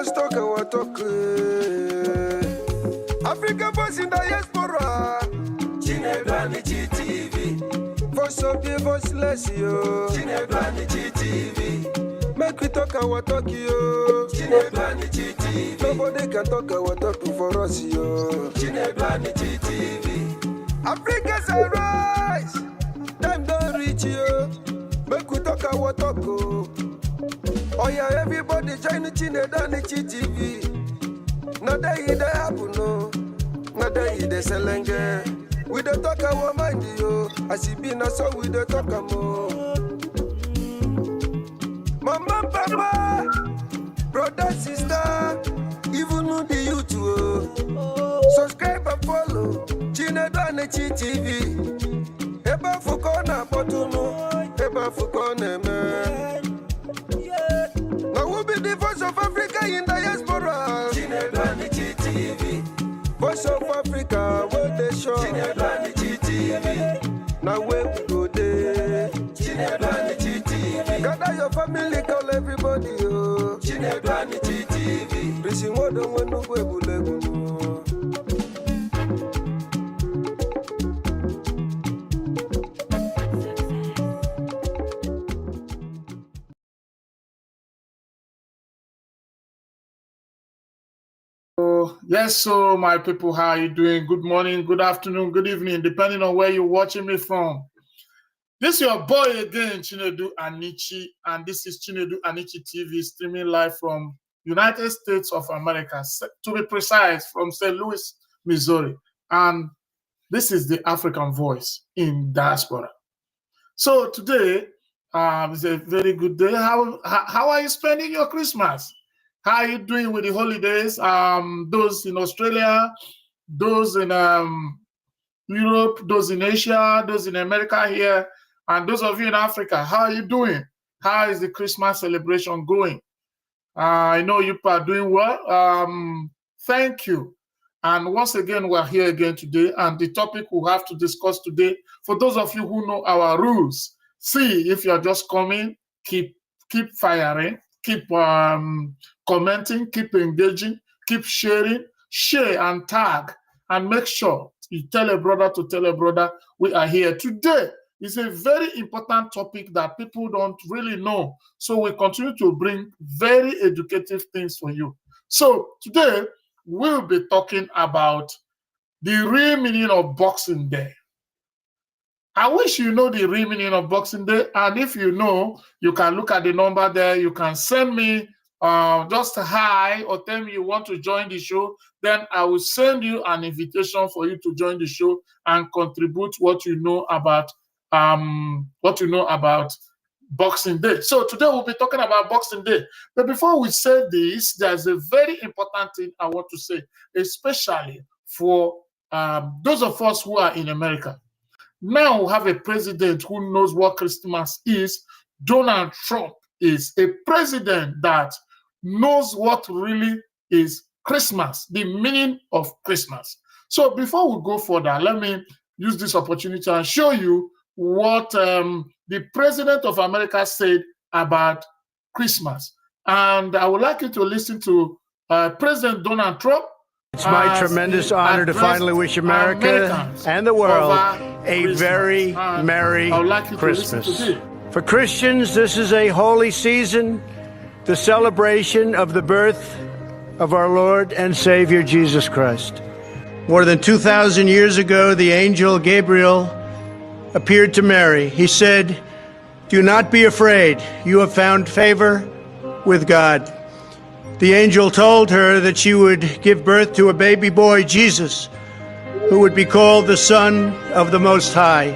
just talk our talk. Africa voice in diaspora. Chinedu Anichi TV. Voice of the voiceless, yo. Chinedu Anichi TV. Make we talk our talk, yo. Chinedu Anichi TV. Nobody can talk our talk for us, yo. Chinedu Anichi TV. Africa's arise. Time don't reach, yo. Make we talk our talk, oh. Oh yeah, everybody join the Chinedu Anichi TV. Now they happen, no. Now they selenge. We don't talk our mind, yo. As it be now, so we don't talk more. Mama, papa, brother, sister, even know the YouTube. Subscribe and follow Chinedu Anichi TV. Eba fukona botuno, eba fukona man. Now we'll be the voice of Africa in diaspora. Chinedu Anichi TV. Voice of Africa, where they show. Chinedu Anichi TV. Now where we go there. Chinedu Anichi TV. Gather your family, call everybody, yo. Chinedu Anichi TV. Prison what don't want to go. Yes, so my people, how are you doing? Good morning, good afternoon, good evening, depending on where you're watching me from. This is your boy again, Chinedu Anichi, and this is Chinedu Anichi TV, streaming live from United States of America, to be precise, from St. Louis, Missouri. And this is the African voice in diaspora. So today is a very good day. How are you spending your Christmas? How are you doing with the holidays? Those in Australia, those in Europe, those in Asia, those in America here, and those of you in Africa, how are you doing? How is the Christmas celebration going? I know you are doing well. Thank you. And once again, we're here again today, and the topic we have to discuss today, for those of you who know our rules, see if you're just coming, keep firing, keep commenting, keep engaging, keep sharing, share and tag, and make sure you tell a brother to tell a brother we are here. Today is a very important topic that people don't really know. So we continue to bring very educative things for you. So today we'll be talking about the real meaning of Boxing Day. I wish you know the real meaning of Boxing Day, and if you know, you can look at the number there. You can send me just a hi or tell me you want to join the show. Then I will send you an invitation for you to join the show and contribute what you know about Boxing Day. So today we'll be talking about Boxing Day. But before we say this, there's a very important thing I want to say, especially for those of us who are in America. Now we have a president who knows what Christmas is. Donald Trump is a president that knows what really is Christmas, the meaning of Christmas. So before we go further, let me use this opportunity and show you what the president of America said about Christmas. And I would like you to listen to President Donald Trump. It's my tremendous honor to finally wish America and the world a very Merry Christmas. For Christians, this is a holy season, the celebration of the birth of our Lord and Savior, Jesus Christ. More than 2,000 years ago, the angel Gabriel appeared to Mary. He said, "Do not be afraid. You have found favor with God." The angel told her that she would give birth to a baby boy, Jesus, who would be called the Son of the Most High.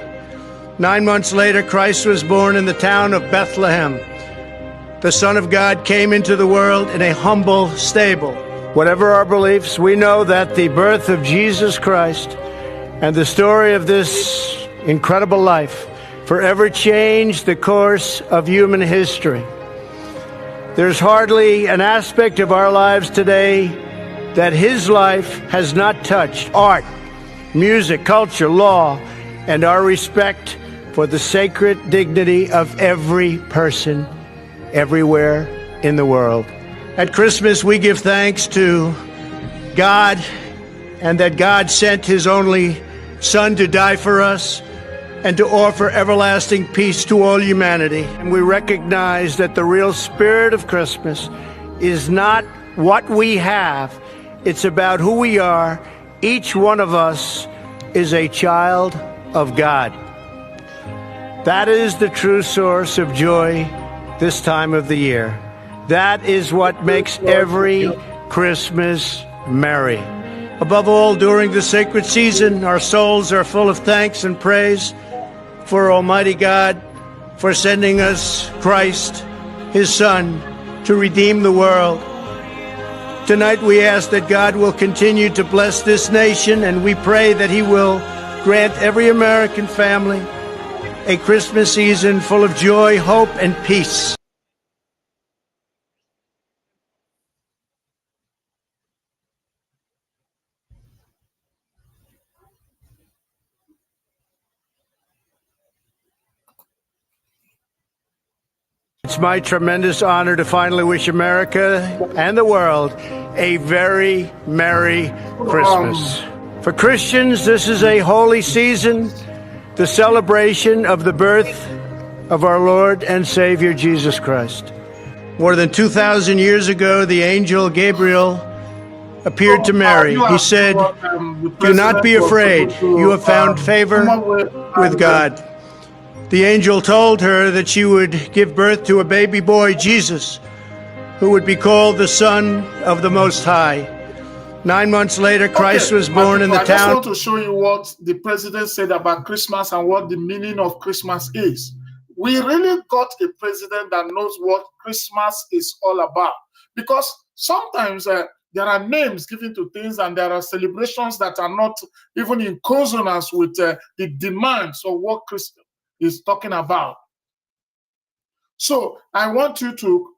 9 months later, Christ was born in the town of Bethlehem. The Son of God came into the world in a humble stable. Whatever our beliefs, we know that the birth of Jesus Christ and the story of this incredible life forever changed the course of human history. There's hardly an aspect of our lives today that his life has not touched. Art, music, culture, law, and our respect for the sacred dignity of every person everywhere in the world. At Christmas, we give thanks to God and that God sent his only Son to die for us and to offer everlasting peace to all humanity. And we recognize that the real spirit of Christmas is not what we have, it's about who we are. Each one of us is a child of God. That is the true source of joy this time of the year. That is what makes every Christmas merry. Above all, during the sacred season, our souls are full of thanks and praise for Almighty God for sending us Christ, his Son, to redeem the world. Tonight we ask that God will continue to bless this nation, and we pray that he will grant every American family a Christmas season full of joy, hope, and peace. It's my tremendous honor to finally wish America and the world a very Merry Christmas. For Christians, this is a holy season, the celebration of the birth of our Lord and Savior Jesus Christ. More than 2,000 years ago, the angel Gabriel appeared to Mary. He said, "Do not be afraid. You have found favor with God." The angel told her that she would give birth to a baby boy, Jesus, who would be called the Son of the Most High. 9 months later, Christ was born in the town. I just want to show you what the president said about Christmas and what the meaning of Christmas is. We really got a president that knows what Christmas is all about. Because sometimes there are names given to things and there are celebrations that are not even in consonance with the demands of what Christmas is talking about. So I want you to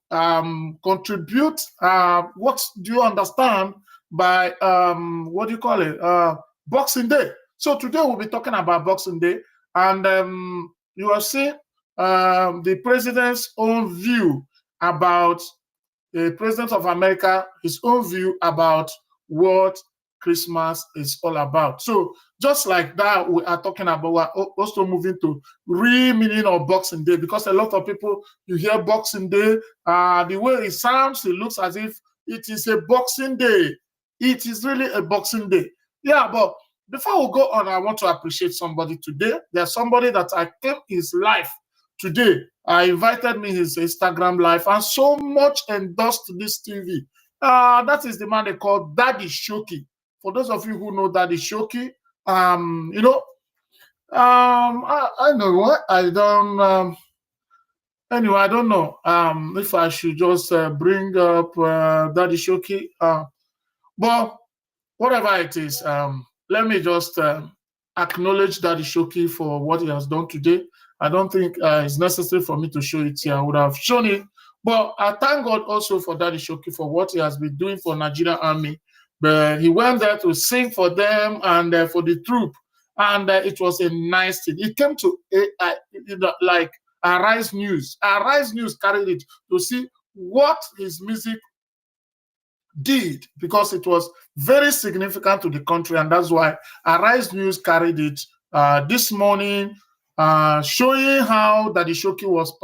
contribute. What do you understand by what do you call it? Boxing Day. So today we'll be talking about Boxing Day, and you will see the president's own view about the president of America, his own view about what Christmas is all about. So just like that, we are talking about, we're also moving to real meaning of Boxing Day, because a lot of people, you hear Boxing Day, the way it sounds, it looks as if it is a Boxing Day. It is really a Boxing Day. Yeah, but before we go on, I want to appreciate somebody today. There's somebody that I came his life today. I invited me his Instagram live and so much endorsed this TV. That is the man they call Daddy Shoki. For those of you who know Daddy Shoki, I know what I don't. Anyway, I don't know if I should just bring up Daddy Shoki. But whatever it is, let me just acknowledge Daddy Shoki for what he has done today. I don't think it's necessary for me to show it here. I would have shown it. But I thank God also for Daddy Shoki for what he has been doing for Nigerian Army. But he went there to sing for them and for the troop. And it was a nice thing. It came to like Arise News. Arise News carried it to see what his music did, because it was very significant to the country. And that's why Arise News carried it this morning, showing how Daddy Shoki was,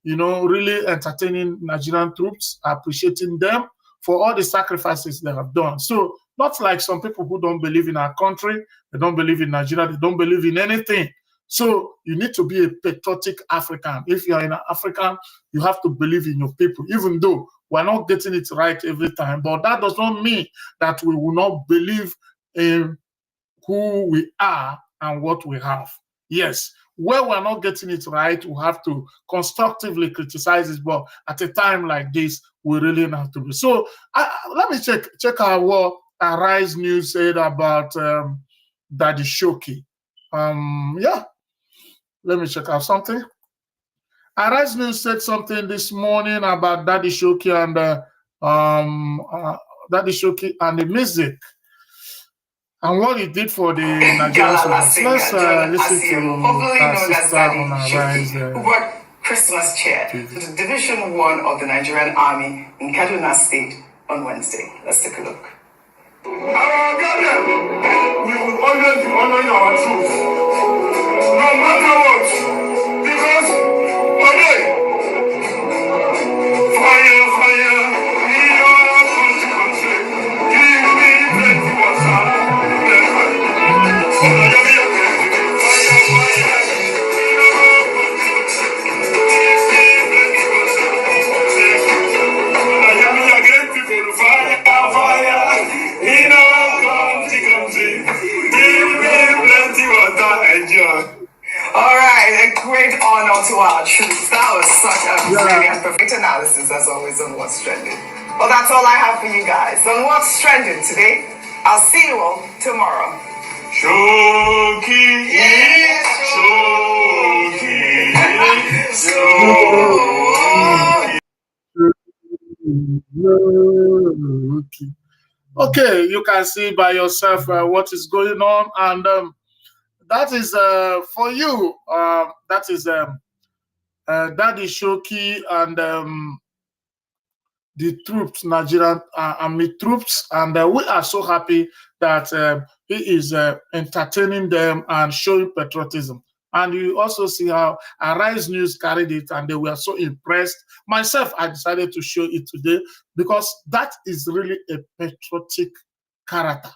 really entertaining Nigerian troops, appreciating them for all the sacrifices they have done. So not like some people who don't believe in our country, they don't believe in Nigeria, they don't believe in anything. So you need to be a patriotic African. If you are an African, you have to believe in your people, even though we're not getting it right every time. But that does not mean that we will not believe in who we are and what we have. Yes, where we're not getting it right, we have to constructively criticize it. But at a time like this, we really have to be. So let me check out what Arise News said about Daddy Shoki. Yeah, let me check out something. Arise News said something this morning about Daddy Shoki and the music and what he did for the Nigerian soldiers. Let's listen to our sister on Arise. Christmas cheer to the Division 1 of the Nigerian Army in Kaduna State on Wednesday. Let's take a look. Our government, we will always be honoring our troops, no matter what, because today, fire, fire, in your country, give me plenty water, All right, a great honor to our troops. That was such a brilliant, perfect analysis as always on What's Trending. Well, that's all I have for you guys on What's Trending today. I'll see you all tomorrow. Shoki, Shoki. Okay, you can see by yourself what is going on, and that is for you. That is Daddy Shoki and the troops, Nigerian army troops, and we are so happy that he is entertaining them and showing patriotism. And you also see how Arise News carried it, and they were so impressed. Myself, I decided to show it today because that is really a patriotic character.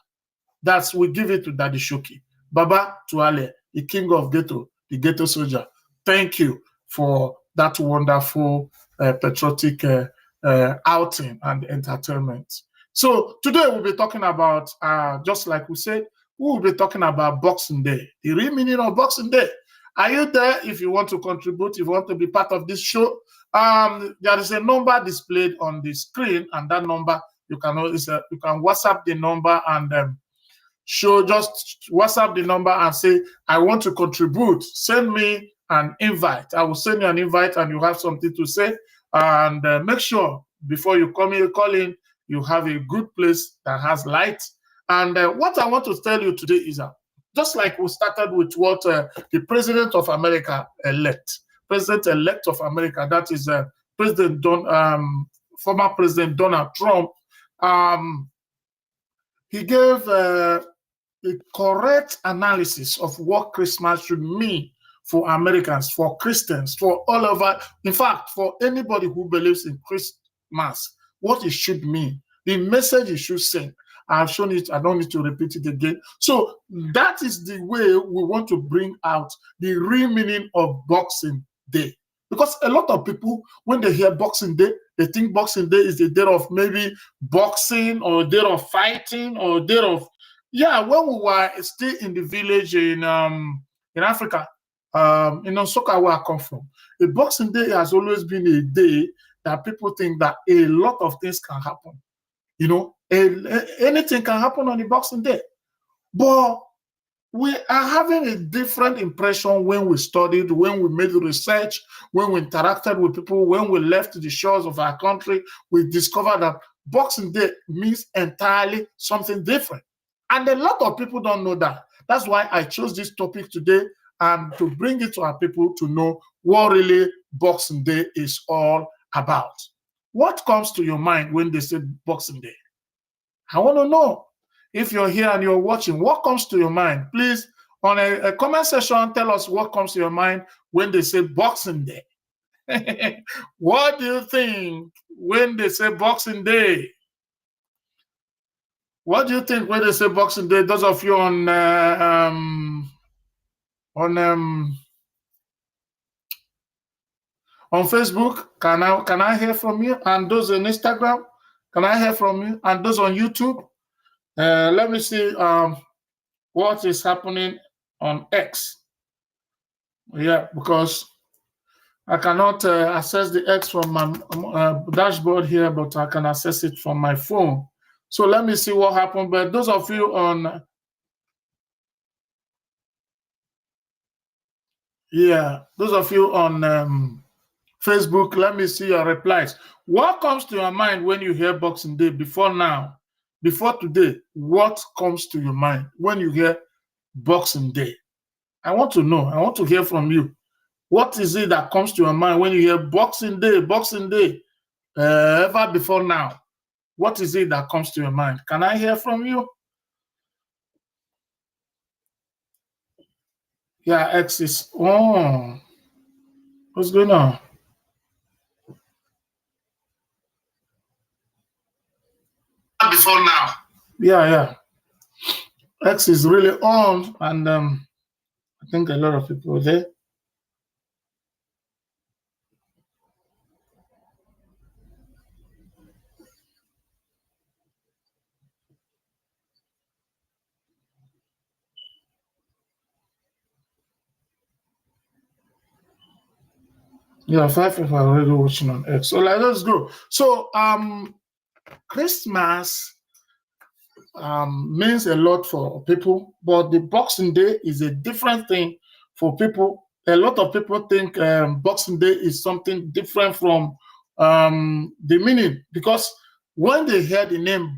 That's we give it to Daddy Shoki. Baba Tuale, the king of ghetto, the ghetto soldier. Thank you for that wonderful patriotic outing and entertainment. So today we'll be talking about, just like we said, we will be talking about Boxing Day, the real meaning of Boxing Day. Are you there? If you want to contribute, if you want to be part of this show, there is a number displayed on the screen, and that number you can always you can WhatsApp the number and just WhatsApp the number and say, I want to contribute. Send me an invite. I will send you an invite, and you have something to say. And make sure before you call in, you have a good place that has light. And what I want to tell you today is just like we started with what the President of America President-elect of America, that is former President Donald Trump, he gave a correct analysis of what Christmas should mean for Americans, for Christians, for all over, in fact, for anybody who believes in Christmas, what it should mean, the message it should send. I've shown it, I don't need to repeat it again. So that is the way we want to bring out the real meaning of Boxing Day. Because a lot of people, when they hear Boxing Day, they think Boxing Day is a day of maybe boxing or a day of fighting or a day of, when we were still in the village in Africa, in Nsukka where I come from, a Boxing Day has always been a day that people think that a lot of things can happen. You know, anything can happen on the Boxing Day. But we are having a different impression when we studied, when we made research, when we interacted with people, when we left the shores of our country, we discovered that Boxing Day means entirely something different. And a lot of people don't know that. That's why I chose this topic today, and to bring it to our people to know what really Boxing Day is all about. What comes to your mind when they say Boxing Day? I want to know. If you're here and you're watching, what comes to your mind? Please, on a comment section, tell us what comes to your mind when they say Boxing Day. What do you think when they say Boxing Day? What do you think when they say Boxing Day? Those of you on Facebook, can I hear from you? And those on Instagram, can I hear from you? And those on YouTube, let me see what is happening on X. Yeah, because I cannot access the X from my dashboard here, but I can access it from my phone. So let me see what happened. But those of you on, those of you on Facebook, let me see your replies. What comes to your mind when you hear Boxing Day? Before now, before today, what comes to your mind when you hear Boxing Day? I want to know. I want to hear from you. What is it that comes to your mind when you hear Boxing Day, ever before now? What is it that comes to your mind? Can I hear from you? Yeah, X is on. What's going on? Before now. Yeah. X is really on, and I think a lot of people are there. Yeah, 5 people are already watching on X. So let's go. So Christmas means a lot for people, but the Boxing Day is a different thing for people. A lot of people think Boxing Day is something different from the meaning, because when they hear the name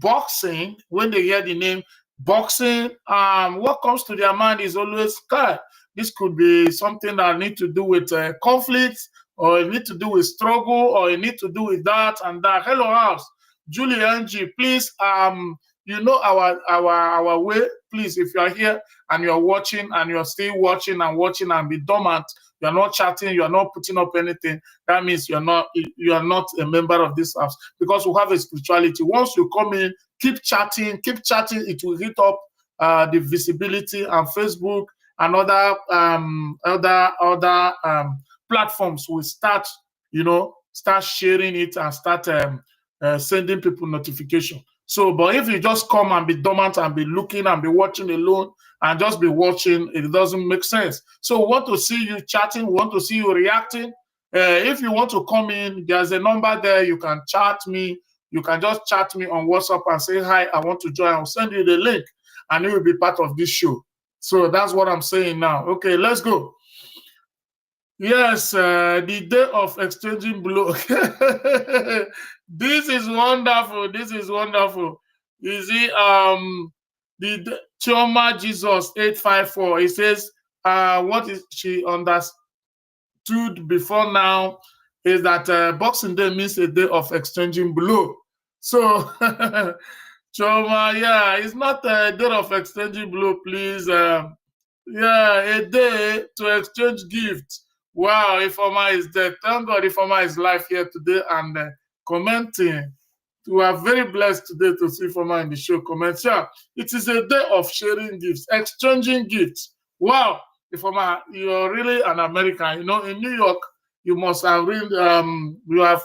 boxing, what comes to their mind is always, God, this could be something that need to do with conflicts, or it need to do with struggle, or it need to do with that and that. Hello, house. Julie Angie, please, you know our way. Please, if you are here and you're watching and you're still watching and be dormant, you're not chatting, you're not putting up anything, that means you are not a member of this house, because we have a spirituality. Once you come in, keep chatting, it will hit up the visibility on Facebook and other platforms will start sharing it and start sending people notification. So, but if you just come and be dormant and be looking and be watching alone and just be watching, it doesn't make sense. So we want to see you chatting, we want to see you reacting. If you want to come in, there's a number there. You can chat me. You can just chat me on WhatsApp and say, hi, I want to join. I'll send you the link and you will be part of this show. So that's what I'm saying now. Okay, let's go. Yes, the day of exchanging blow. This is wonderful. You see, the Chioma Jesus 854. It says, what is she understood before now is that Boxing Day means a day of exchanging blow. So, Chioma, yeah, it's not a day of exchanging blow, please. Yeah, a day to exchange gifts. Wow, Ifeoma is there. Thank God Ifeoma is live here today and commenting. We are very blessed today to see Ifeoma in the show. Comment. Yeah, it is a day of sharing gifts, exchanging gifts. Wow, Ifeoma, you're really an American. You know, in New York, you must have really, you have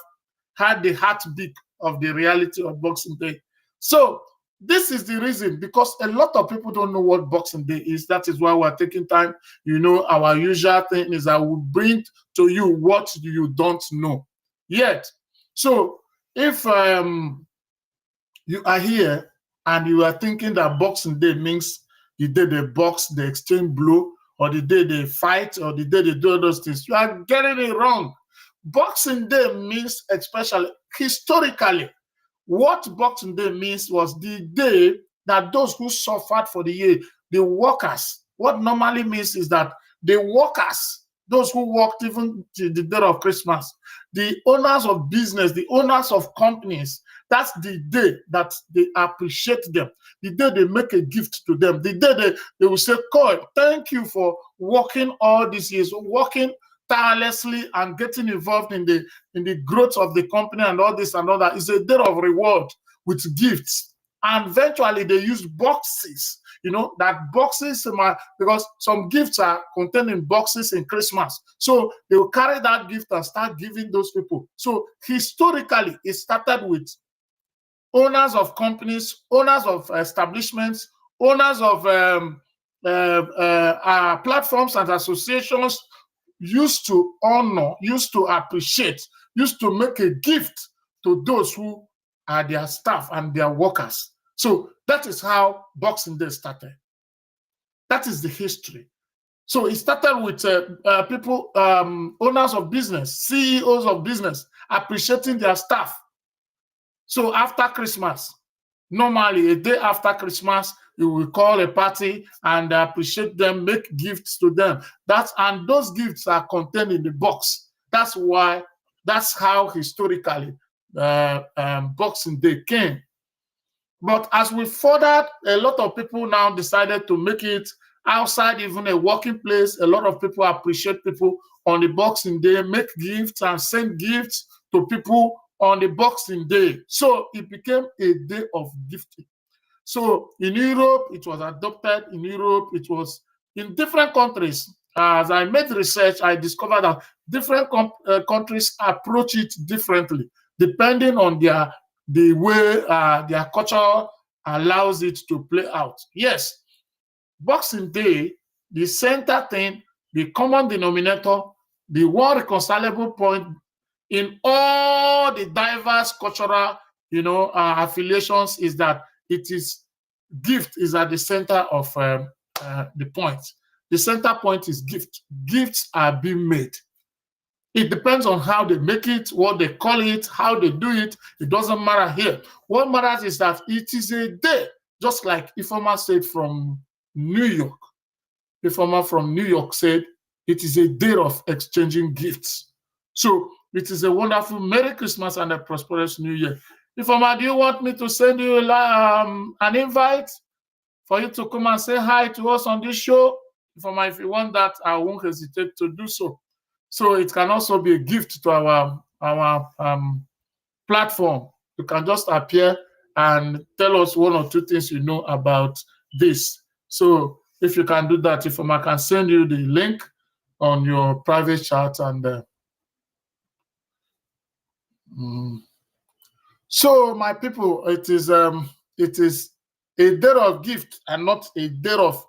had the heartbeat of the reality of Boxing Day. So, this is the reason, because a lot of people don't know what Boxing Day is. That is why we're taking time. You know, our usual thing is I will bring to you what you don't know yet. So if you are here and you are thinking that Boxing Day means the day they box, they exchange blow, or the day they fight, or the day they do all those things, you are getting it wrong. Boxing Day means, especially historically, what Boxing Day means was the day that those who suffered for the year, the workers, what normally means is that the workers, those who worked even to the day of Christmas, the owners of business, the owners of companies, that's the day that they appreciate them, the day they make a gift to them, the day they will say, God, thank you for working all these years, working tirelessly and getting involved in the growth of the company and all this and all that. It's a day of reward with gifts. And eventually they use boxes, you know, that boxes, because some gifts are contained in boxes in Christmas. So they will carry that gift and start giving those people. So historically, it started with owners of companies, owners of establishments, owners of platforms and associations, used to honor, used to appreciate, used to make a gift to those who are their staff and their workers. So that is how Boxing Day started. That is the history. So it started with people, owners of business, CEOs of business, appreciating their staff. So after Christmas, normally a day after Christmas, you will call a party and appreciate them, make gifts to them. And those gifts are contained in the box. That's how historically Boxing Day came. But as we furthered, a lot of people now decided to make it outside even a working place. A lot of people appreciate people on the Boxing Day, make gifts and send gifts to people on the Boxing Day. So it became a day of gifting. So in Europe, it was adopted. In Europe, it was in different countries. As I made research, I discovered that different countries approach it differently, depending on the way their culture allows it to play out. Yes, Boxing Day, the center thing, the common denominator, the one reconcilable point in all the diverse cultural, affiliations is that gift is at the center of the point. The center point is gift. Gifts are being made. It depends on how they make it, what they call it, how they do it. It doesn't matter here. What matters is that it is a day, just like Ifeoma said from New York. Ifeoma from New York said it is a day of exchanging gifts. So it is a wonderful Merry Christmas and a prosperous New Year. Ifeoma, do you want me to send you an invite for you to come and say hi to us on this show? Ifeoma, if you want that, I won't hesitate to do so. So it can also be a gift to our platform. You can just appear and tell us one or two things you know about this. So if you can do that, Ifeoma, I can send you the link on your private chat. And so my people, it is a day of gift and not a day of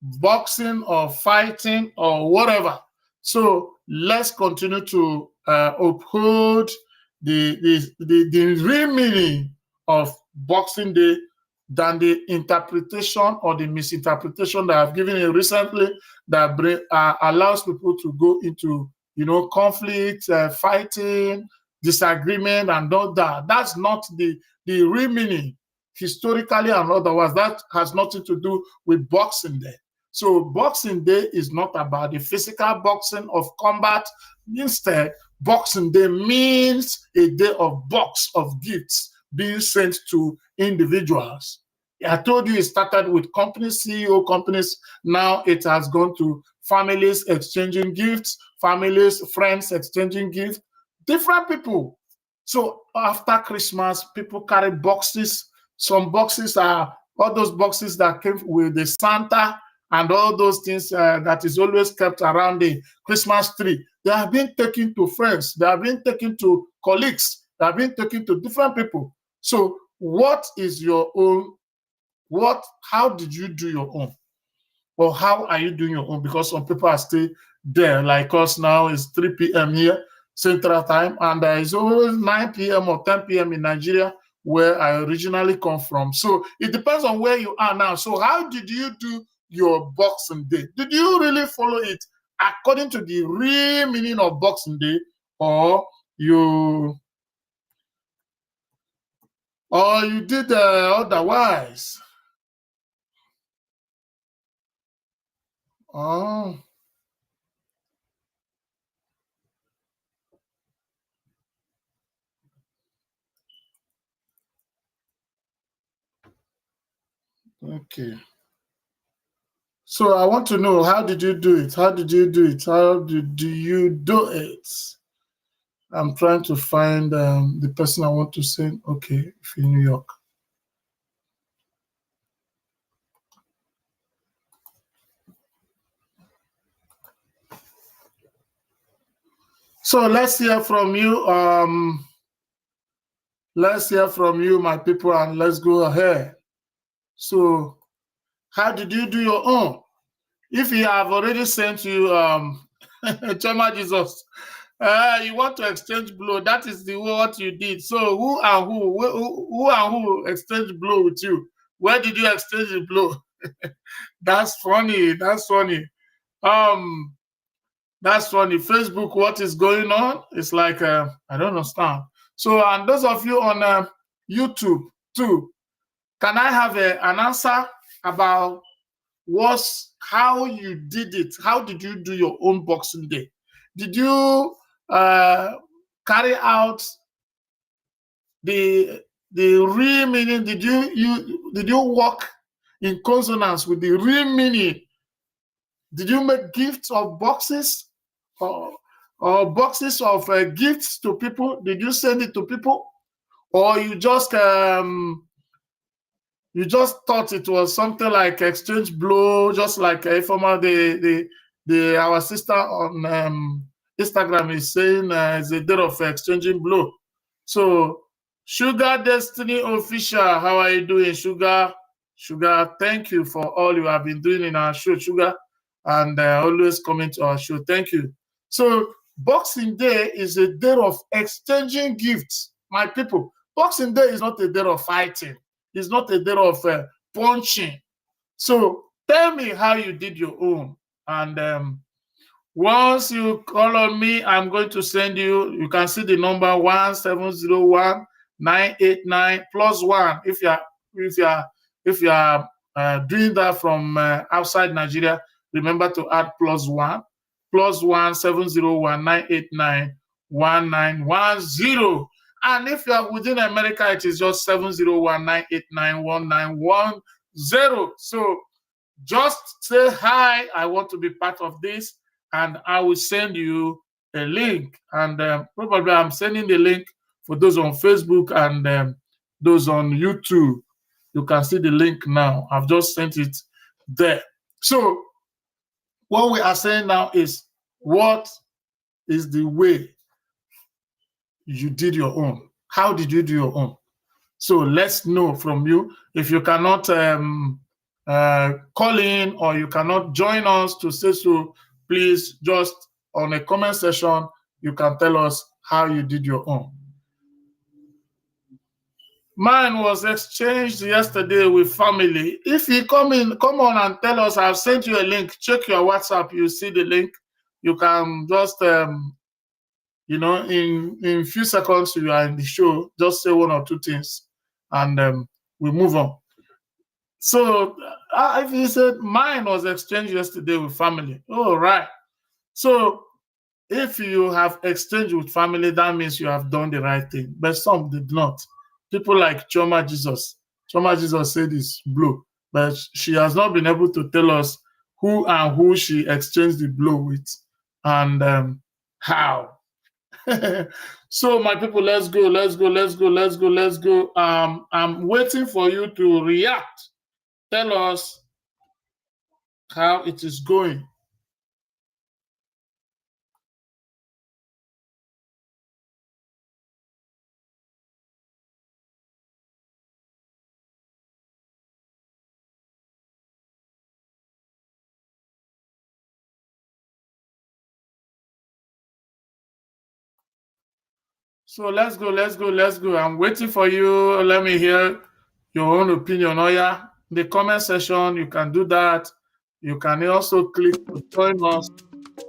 boxing or fighting or whatever. So let's continue to uphold the real meaning of Boxing Day than the interpretation or the misinterpretation that I've given you recently that allows people to go into conflict, fighting, disagreement, and all that. That's not the real meaning historically and otherwise. That has nothing to do with Boxing Day. So Boxing Day is not about the physical boxing of combat. Instead, Boxing Day means a day of box of gifts being sent to individuals. I told you it started with companies, CEO companies. Now it has gone to families exchanging gifts, families, friends exchanging gifts, different people. So after Christmas, people carry boxes. Some boxes are all those boxes that came with the Santa and all those things that is always kept around the Christmas tree. They have been taken to friends. They have been taken to colleagues. They have been taken to different people. So what is your own? How did you do your own? Or how are you doing your own? Because some people are still there. Like us now, it's 3 p.m. here, Central Time, and it's always 9 p.m. or 10 p.m. in Nigeria, where I originally come from. So it depends on where you are now. So how did you do your Boxing Day? Did you really follow it according to the real meaning of Boxing Day, or you did otherwise? Oh, okay. So I want to know, how did you do it? How did you do it? How do you do it? I'm trying to find the person I want to send. Okay, if in New York. So let's hear from you. Let's hear from you, my people, and let's go ahead. So how did you do your own? If you have already sent you Chama Jesus, you want to exchange blow, that is what you did. So who and who exchanged blow with you? Where did you exchange the blow? That's funny. That's funny. That's funny. Facebook, what is going on? It's like I don't understand. So, and those of you on YouTube too, can I have an answer? about how you did it. How did you do your own Boxing Day? Did you carry out the real meaning? Did you walk in consonance with the real meaning? Did you make gifts of boxes or boxes of gifts to people? Did you send it to people, or you just thought it was something like exchange blow, just like our sister on Instagram is saying it's a day of exchanging blow. So, Sugar Destiny Official, how are you doing, Sugar? Sugar, thank you for all you have been doing in our show, Sugar, and always coming to our show. Thank you. So, Boxing Day is a day of exchanging gifts, my people. Boxing Day is not a day of fighting. It's not a day of punching. So, tell me how you did your own. And once you call on me, I'm going to send you can see the number 1701-989+1. If you are doing that from outside Nigeria, remember to add +1 +1 And if you are within America, it is just 701-989-1910. So just say hi, I want to be part of this, and I will send you a link. And probably I'm sending the link for those on Facebook and those on YouTube. You can see the link now. I've just sent it there. So what we are saying now is, what is the way you did your own? How did you do your own? So let's know from you. If you cannot call in or you cannot join us to say so, please just on a comment section, you can tell us how you did your own. Mine was exchanged yesterday with family. If you come on and tell us, I've sent you a link. Check your WhatsApp. You see the link. You can just, in a few seconds you are in the show. Just say one or two things, and we move on. So if you said mine was exchanged yesterday with family, all right. So if you have exchanged with family, that means you have done the right thing. But some did not. People like Choma Jesus. Choma Jesus said it's blow, but she has not been able to tell us who she exchanged the blow with and how. So my people, let's go. I'm waiting for you to react. Tell us how it is going. So let's go. I'm waiting for you. Let me hear your own opinion. Oh yeah, in the comment section, you can do that. You can also click to join us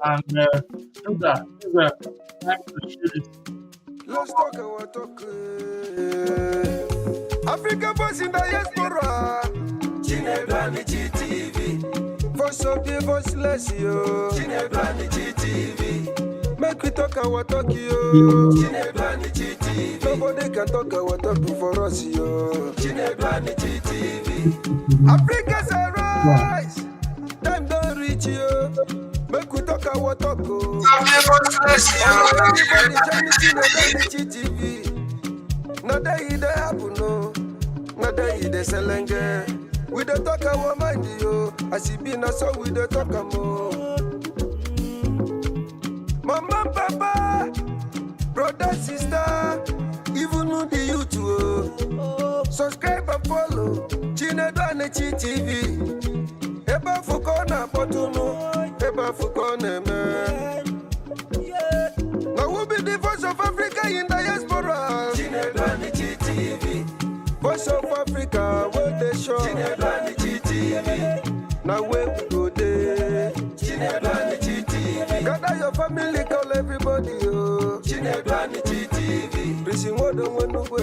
and do that. Let's talk our talk. Africa Voice in Diaspora. Chinebani GTV. Voice of the voiceless, yo. Chinebani GTV. Make we talk our talk, yo. Chinebani GTV. Nobody can talk our talk for us, yo. Chinebani GTV. Africa's a rise. Time don't reach, yo. Make we talk our talk, yo. Chinebani GTV. Not that it happen, no. Not that it selenge. We don't talk our mind, yo. As it be, so we don't talk more. Mama, papa, brother, sister, even know the YouTube. Subscribe and follow Chinebani GTV. Eba fukona potuno, eba fukona man. Now we'll be the voice of Africa in diaspora. Chinebani GTV. Voice of Africa, where they show. Chinebani GTV. Now where we go there. Chinebani GTV. Gather your family, call everybody, yo. Chinebani GTV. Prison what don't want to go.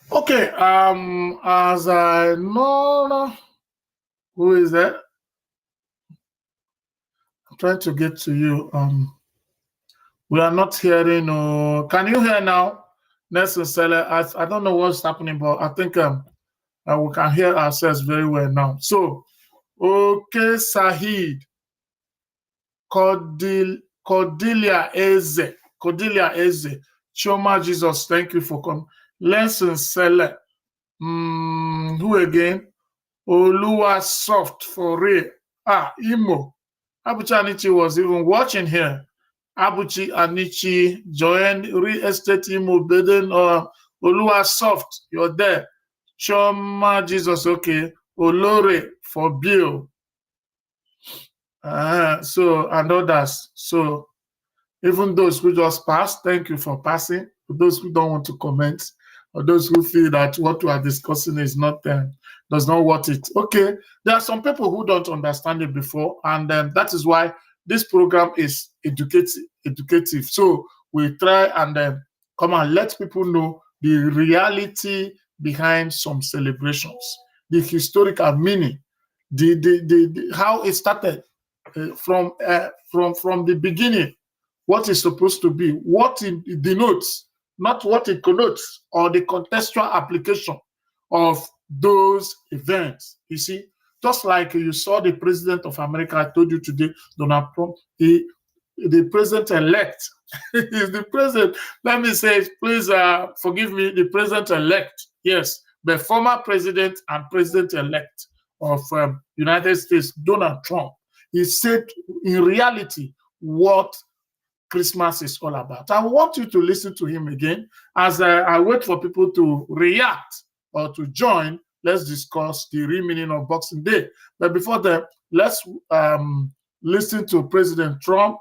Okay, as I know, who is that? I'm trying to get to you. We are not hearing. Can you hear now? Nelson Seller, I don't know what's happening, but I think we can hear ourselves very well now. So, okay, Sahid, Cordelia Eze, Choma Jesus, thank you for coming. Nelson Seller, who again? Oluwa Soft for real. Imo. Abuchi Anichi was even watching here. Abuchi Anichi joined Real Estate Imo Beden or Oluwa Soft. You're there. Choma Jesus, okay. Olore for Bill. So, and others. So, even those who just passed, thank you for passing. For those who don't want to comment, or those who feel that what we are discussing is not does not worth it. Okay, there are some people who don't understand it before, and that is why this program is educative. So we try and come and let people know the reality behind some celebrations, the historical meaning, the how it started from the beginning, what is supposed to be, what it denotes, not what it connotes, or the contextual application of those events. You see, just like you saw the president of America, I told you today, Donald Trump, the president-elect is the president. Let me say, please forgive me, the president-elect, yes, the former president and president-elect of United States, Donald Trump. He said, in reality, what Christmas is all about. I want you to listen to him again as I wait for people to react or to join. Let's discuss the real meaning of Boxing Day. But before that, let's listen to President Trump,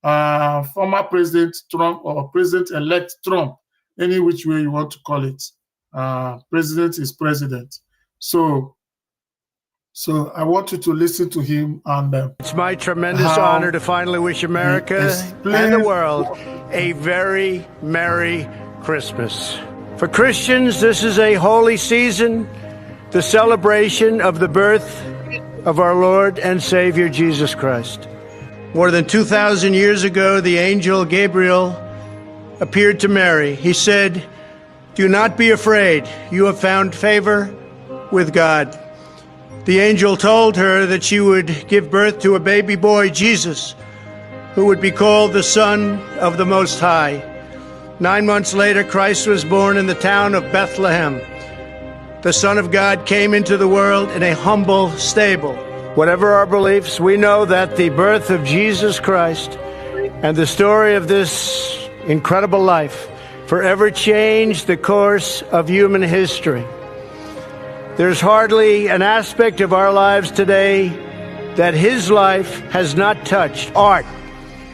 former President Trump, or President-elect Trump, any which way you want to call it. President is president. So I want you to listen to him. And it's my tremendous honor to finally wish America and the world a very Merry Christmas. For Christians, this is a holy season, the celebration of the birth of our Lord and Savior Jesus Christ. More than 2,000 years ago, the angel Gabriel appeared to Mary. He said, "Do not be afraid. You have found favor with God." The angel told her that she would give birth to a baby boy, Jesus, who would be called the Son of the Most High. 9 months later, Christ was born in the town of Bethlehem. The Son of God came into the world in a humble stable. Whatever our beliefs, we know that the birth of Jesus Christ and the story of this incredible life forever changed the course of human history. There's hardly an aspect of our lives today that his life has not touched. Art,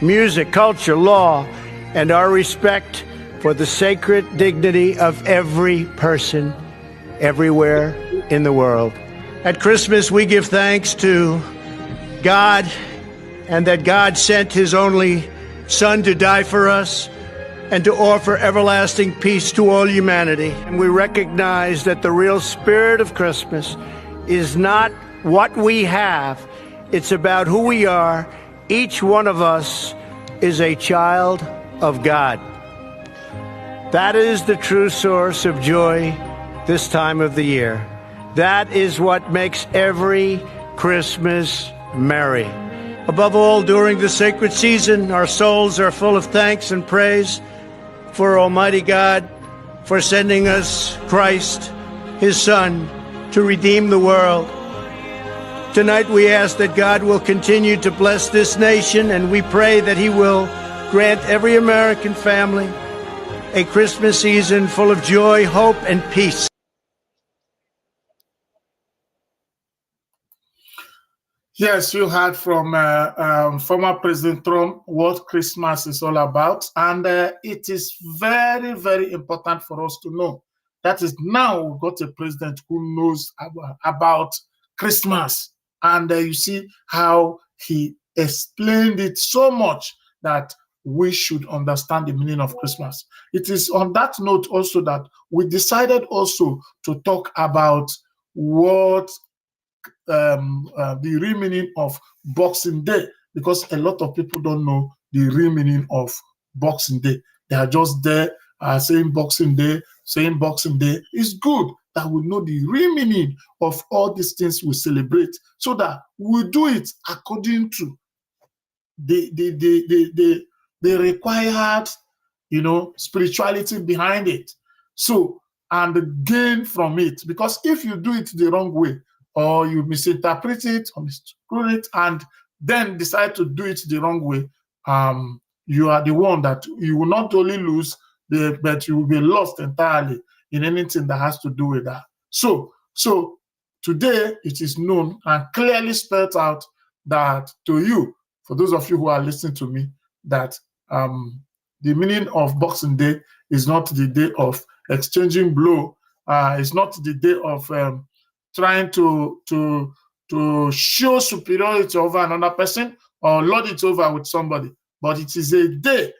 music, culture, law, and our respect for the sacred dignity of every person everywhere in the world. At Christmas, we give thanks to God and that God sent his only Son to die for us and to offer everlasting peace to all humanity. And we recognize that the real spirit of Christmas is not what we have, it's about who we are. Each one of us is a child of God. That is the true source of joy this time of the year. That is what makes every Christmas merry. Above all, during the sacred season, our souls are full of thanks and praise for Almighty God for sending us Christ, his Son, to redeem the world. Tonight we ask that God will continue to bless this nation, and we pray that he will grant every American family a Christmas season full of joy, hope, and peace. Yes, you heard from former President Trump what Christmas is all about. And it is very, very important for us to know. That is, now we've got a president who knows about Christmas. And you see how he explained it so much that we should understand the meaning of Christmas. It is on that note also that we decided also to talk about what the real meaning of Boxing Day, because a lot of people don't know the real meaning of Boxing Day. They are just there saying Boxing Day, saying Boxing Day. It's good that we know the real meaning of all these things we celebrate, so that we do it according to the required, spirituality behind it. So, and gain from it. Because if you do it the wrong way, or you misinterpret it or miscrew it, and then decide to do it the wrong way, you are the one that you will not only lose, but you will be lost entirely in anything that has to do with that. So today it is known and clearly spelled out that to you, for those of you who are listening to me, that the meaning of Boxing Day is not the day of exchanging blow. It's not the day of trying to show superiority over another person or lord it over with somebody, but it is a day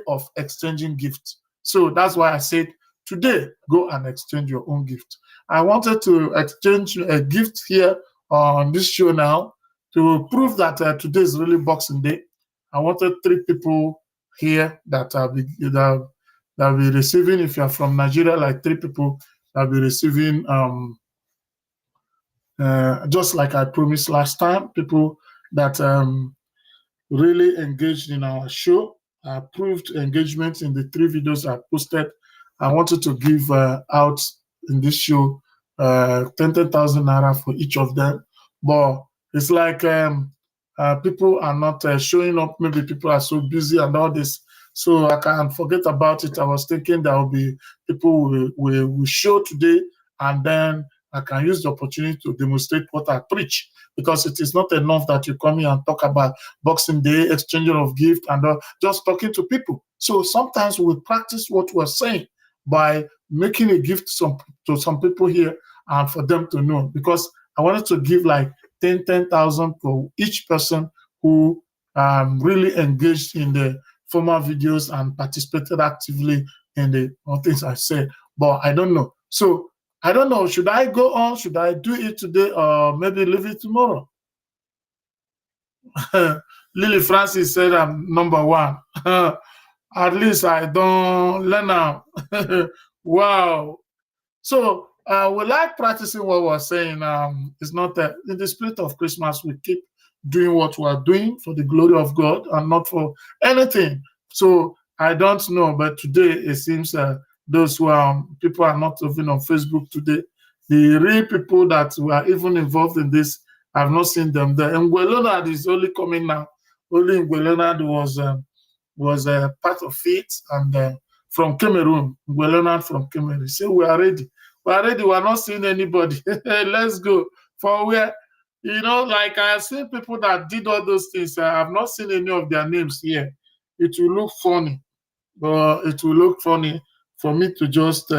of exchanging gifts. So that's why I said today, go and exchange your own gift. I wanted to exchange a gift here on this show now to prove that today is really Boxing Day. I wanted 3 people here that will be receiving, if you're from Nigeria, like 3 people that will be receiving, just like I promised last time, people that really engaged in our show, proved engagement in the 3 videos I posted. I wanted to give out in this show 10,000 naira for each of them, but it's like people are not showing up. Maybe people are so busy and all this, so I can't forget about it. I was thinking there will be people will show today, and then I can use the opportunity to demonstrate what I preach, because it is not enough that you come here and talk about Boxing Day, exchanging of gift, and just talking to people. So sometimes we practice what we're saying by making a gift to some people here, and for them to know, because I wanted to give like 10,000 for each person who really engaged in the former videos and participated actively in the things I said. But I don't know. So I don't know. Should I go on? Should I do it today, or maybe leave it tomorrow? Lily Francis said I'm number 1. At least I don't learn now. Wow. So we like practicing what we're saying. It's not that in the spirit of Christmas, we keep doing what we're doing for the glory of God and not for anything. So I don't know, but today it seems those who are people are not even on Facebook today. The real people that were even involved in this, I've not seen them there. And Leonard is only coming now. Only Leonard was part of it, and from Cameroon, Leonard from Cameroon. He said, we are ready. We are ready. We are not seeing anybody. Let's go. For where, like I have seen people that did all those things. I have not seen any of their names here. It will look funny, but it will look funny for me to just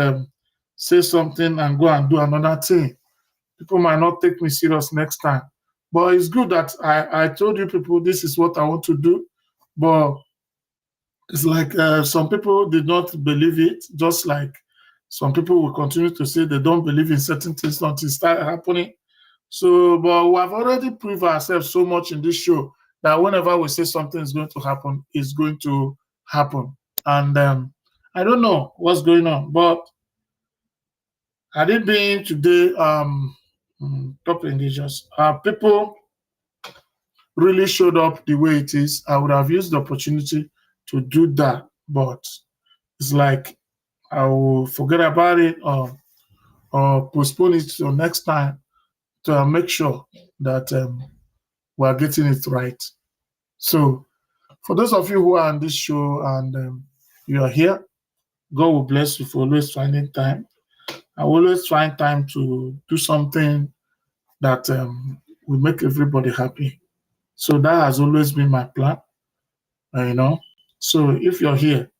say something and go and do another thing. People might not take me serious next time. But it's good that I told you people this is what I want to do. But it's like some people did not believe it, just like some people will continue to say they don't believe in certain things until it starts happening. So, but we have already proved ourselves so much in this show that whenever we say something is going to happen, it's going to happen. And I don't know what's going on, but had it been today, top engagers, people really showed up the way it is. I would have used the opportunity to do that, but it's like I will forget about it or postpone it till next time to make sure that we are getting it right. So for those of you who are on this show and you are here, God will bless you for always finding time. I always find time to do something that will make everybody happy. So that has always been my plan, So if you're here,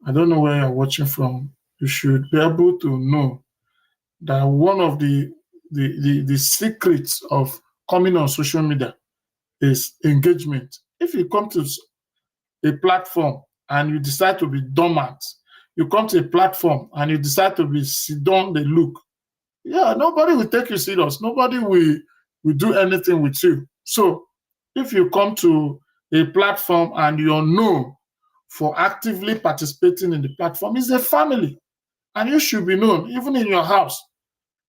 I don't know where you're watching from, you should be able to know that one of the secrets of coming on social media is engagement. If you come to a platform and you decide to be dormant, you come to a platform and you decide to be sit down, they look, yeah, nobody will take you serious. Nobody will do anything with you. So if you come to a platform and you're known for actively participating in the platform, it's a family. And you should be known, even in your house.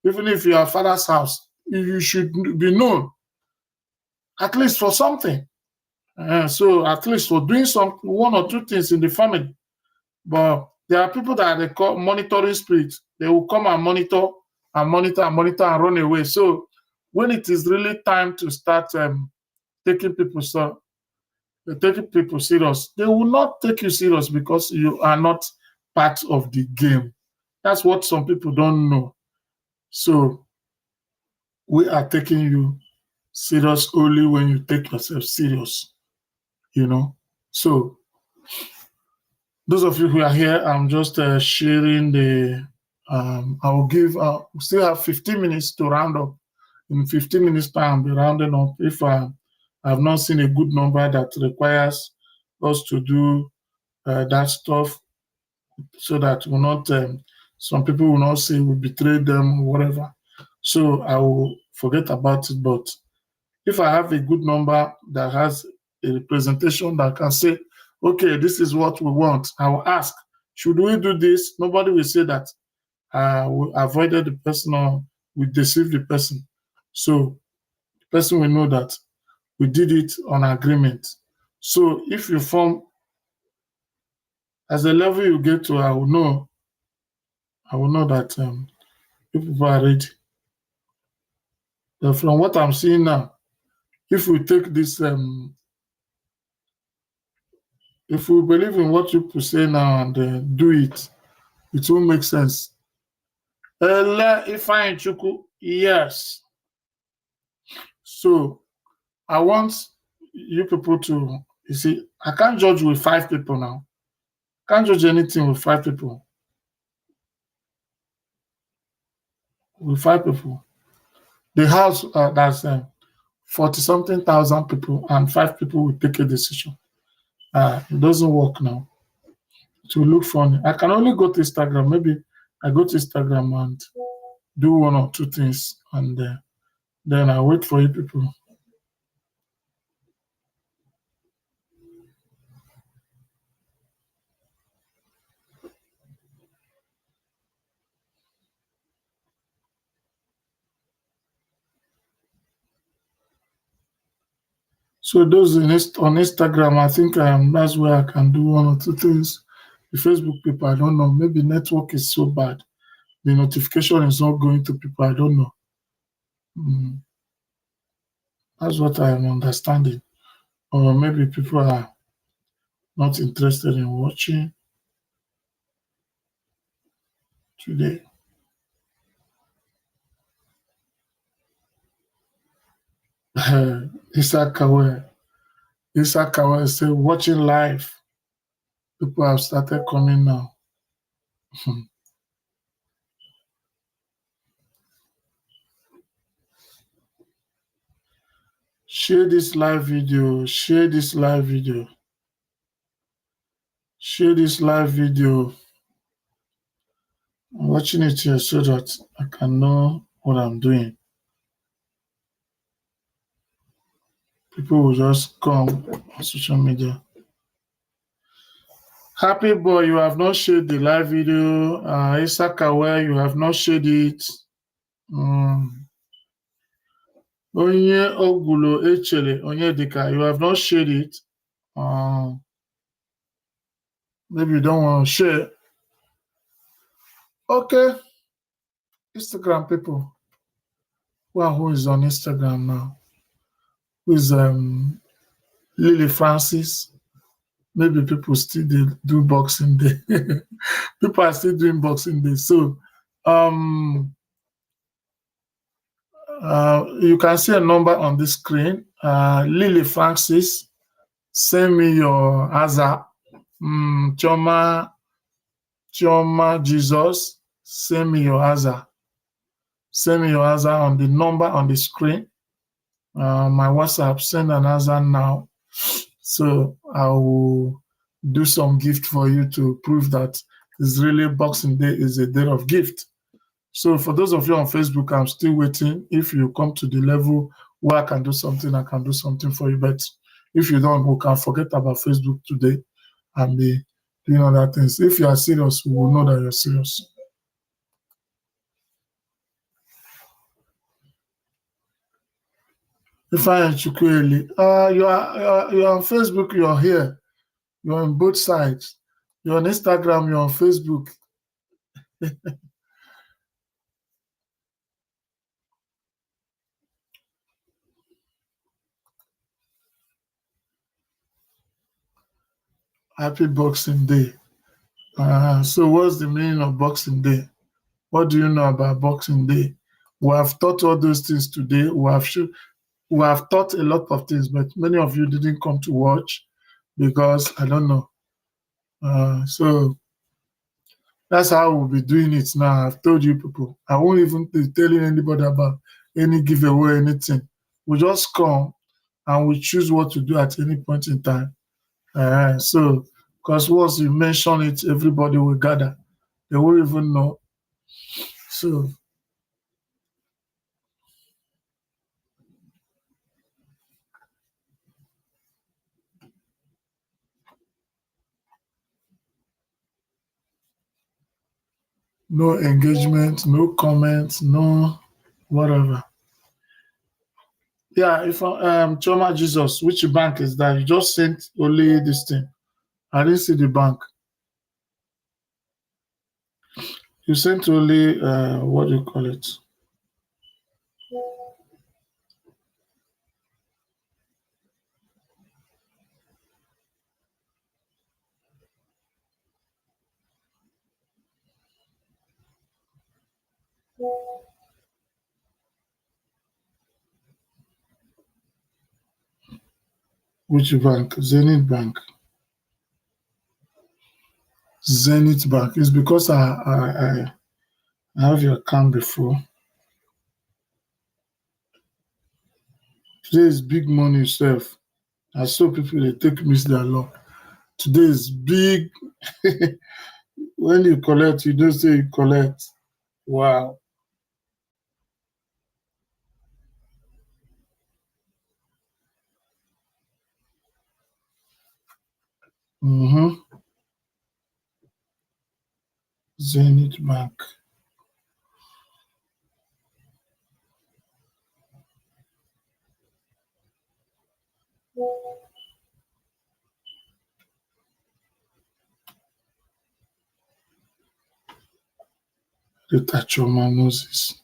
Even if you're a father's house, you should be known, at least for something. So at least for doing one or two things in the family. But there are people that they call monitoring spirits. They will come and monitor and run away. So when it is really time to start taking people serious, they will not take you serious because you are not part of the game. That's what some people don't know. So we are taking you serious only when you take yourself serious, you know. So those of you who are here, I'm just sharing the, we still have 15 minutes to round up. In 15 minutes time, I'll be rounding up. If I have not seen a good number that requires us to do that stuff, so that will not, some people will not say we betrayed them or whatever. So I will forget about it. But if I have a good number that has a representation that can say, okay, this is what we want, I will ask, should we do this? Nobody will say that we avoided the person or we deceived the person. So the person will know that we did it on agreement. So if you form, as the level you get to, I will know that people are ready. But from what I'm seeing now, if we take this, if we believe in what people say now and do it, it will make sense. Yes. So I want you people to, you see, I can't judge with 5 people now. Can't judge anything with 5 people. With 5 people. The house that's 40-something thousand people and 5 people will take a decision. It doesn't work now. It will look funny. I can only go to Instagram. Maybe I go to Instagram and do 1 or 2 things, and then I wait for you people. So those on Instagram, I think that's where I can do 1 or 2 things. The Facebook people, I don't know. Maybe network is so bad. The notification is not going to people. I don't know. That's what I am understanding. Or maybe people are not interested in watching today. Isaac Kawe said, watching live. People have started coming now. Share this live video. Share this live video. Share this live video. I'm watching it here so that I can know what I'm doing. People will just come on social media. Happy boy, you have not shared the live video. Isakawa, you have not shared it. Onye Ogulo Echele, Onye Dika, you have not shared it. Maybe you don't want to share. Okay. Instagram people. Well, who is on Instagram now? Who is Lily Francis? Maybe people still do Boxing Day. People are still doing Boxing Day. So you can see a number on the screen. Lily Francis, send me your Aza. Choma Jesus, send me your Aza. Send me your Aza on the number on the screen. My WhatsApp, send an Aza now. So I will do some gift for you to prove that it's really Boxing Day is a day of gift. So for those of you on Facebook, I'm still waiting. If you come to the level where I can do something, I can do something for you. But if you don't, we can forget about Facebook today and be doing other things. If you are serious, we will know that you're serious. If I Chukwueli, you're on Facebook, you're here. You're on both sides. You're on Instagram, you're on Facebook. Happy Boxing Day. So what's the meaning of Boxing Day? What do you know about Boxing Day? We have taught all those things today. We have taught a lot of things, but many of you didn't come to watch because I don't know. So that's how we'll be doing it now. I've told you people. I won't even be telling anybody about any giveaway, anything. We just come and we choose what to do at any point in time. So, because once you mention it, everybody will gather. They won't even know. So, no engagement, no comments, no whatever. Yeah, if Choma Jesus, which bank is that? You just sent only this thing. I didn't see the bank. You sent only what do you call it? Which bank? Zenith Bank. Zenith Bank. It's because I have your account before. Today is big money itself. I saw people they miss their luck. Today is big. When you collect, you don't say you collect. Wow. Zenith Bank. Rita Choma Moses.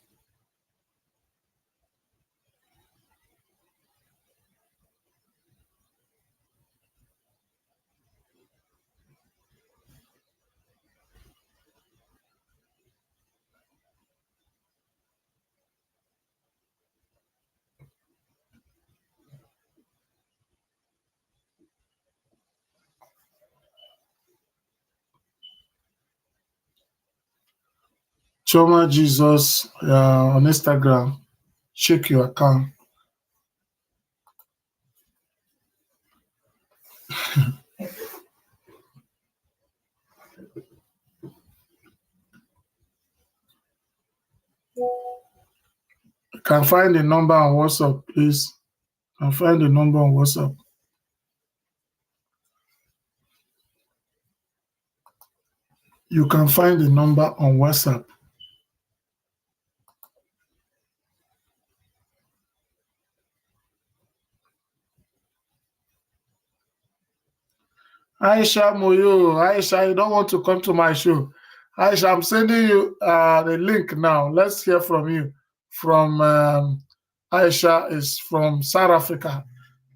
Choma Jesus on Instagram. Check your account. You can find the number on WhatsApp, please. You can find the number on WhatsApp. You can find the number on WhatsApp. Aisha Moyo, Aisha, you don't want to come to my show. Aisha, I'm sending you the link now. Let's hear from you. From Aisha is from South Africa.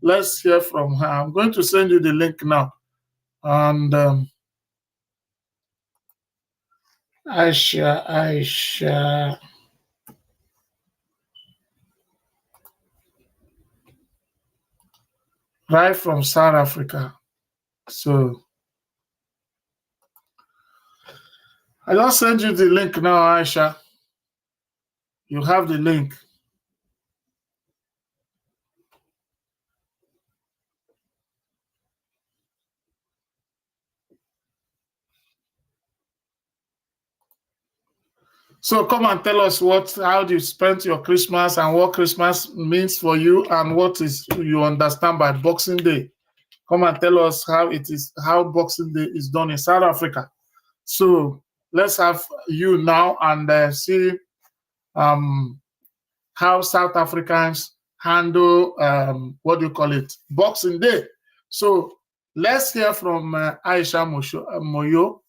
Let's hear from her. I'm going to send you the link now. And Aisha. Right from South Africa. So I just send you the link now, Aisha. You have the link. So come and tell us how do you spend your Christmas and what Christmas means for you and what is you understand by Boxing Day. Come and tell us how Boxing Day is done in South Africa. So let's have you now and see how South Africans handle Boxing Day. So let's hear from Aisha Moyo.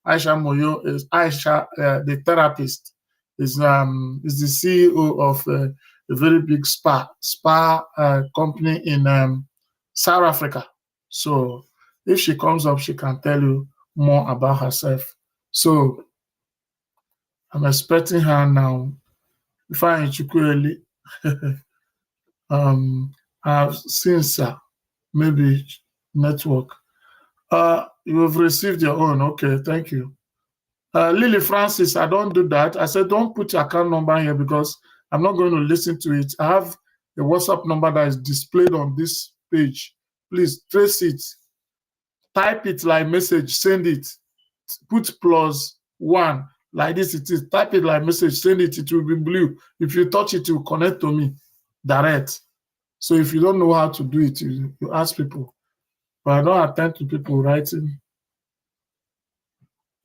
Aisha Moyo is the therapist. Is the CEO of a very big spa company in South Africa. So if she comes up, she can tell you more about herself. So I'm expecting her now. Fine, Chukwueli. Since maybe network. You have received your own. Okay, thank you. Lily Francis, I don't do that. I said don't put your account number here because I'm not going to listen to it. I have a WhatsApp number that is displayed on this page. Please trace it. Type it like message, send it. Put +1 like this. It is. Type it like message, send it. It will be blue. If you touch it, it will connect to me direct. So if you don't know how to do it, you ask people. But I don't attend to people writing.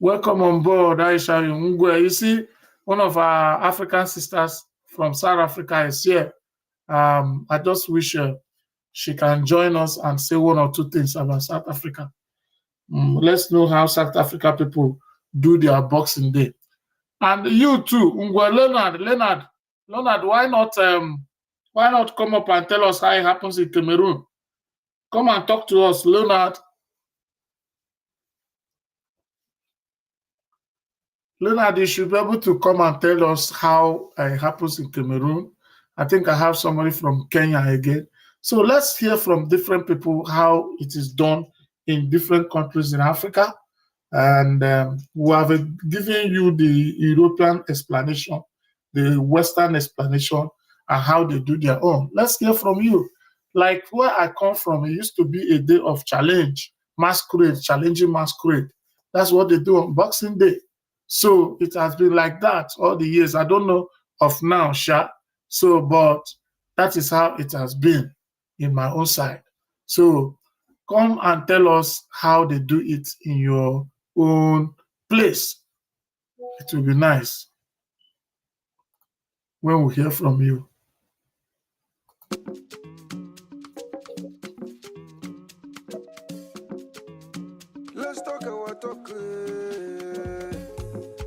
Welcome on board, Aisha Yungwe. You see, one of our African sisters from South Africa is here. I just wish she can join us and say one or two things about South Africa. Let's know how South Africa people do their Boxing Day. And you too, Ngwe Leonard, why not come up and tell us how it happens in Cameroon? Come and talk to us, Leonard. Leonard, you should be able to come and tell us how it happens in Cameroon. I think I have somebody from Kenya again. So let's hear from different people how it is done in different countries in Africa. And we have given you the European explanation, the Western explanation, and how they do their own. Let's hear from you. Like where I come from, it used to be a day of challenge, masquerade, challenging masquerade. That's what they do on Boxing Day. So it has been like that all the years. I don't know of now, Sha. So, but that is how it has been in my own side. So come and tell us how they do it in your own place. It will be nice when we hear from you. Let's talk our talk.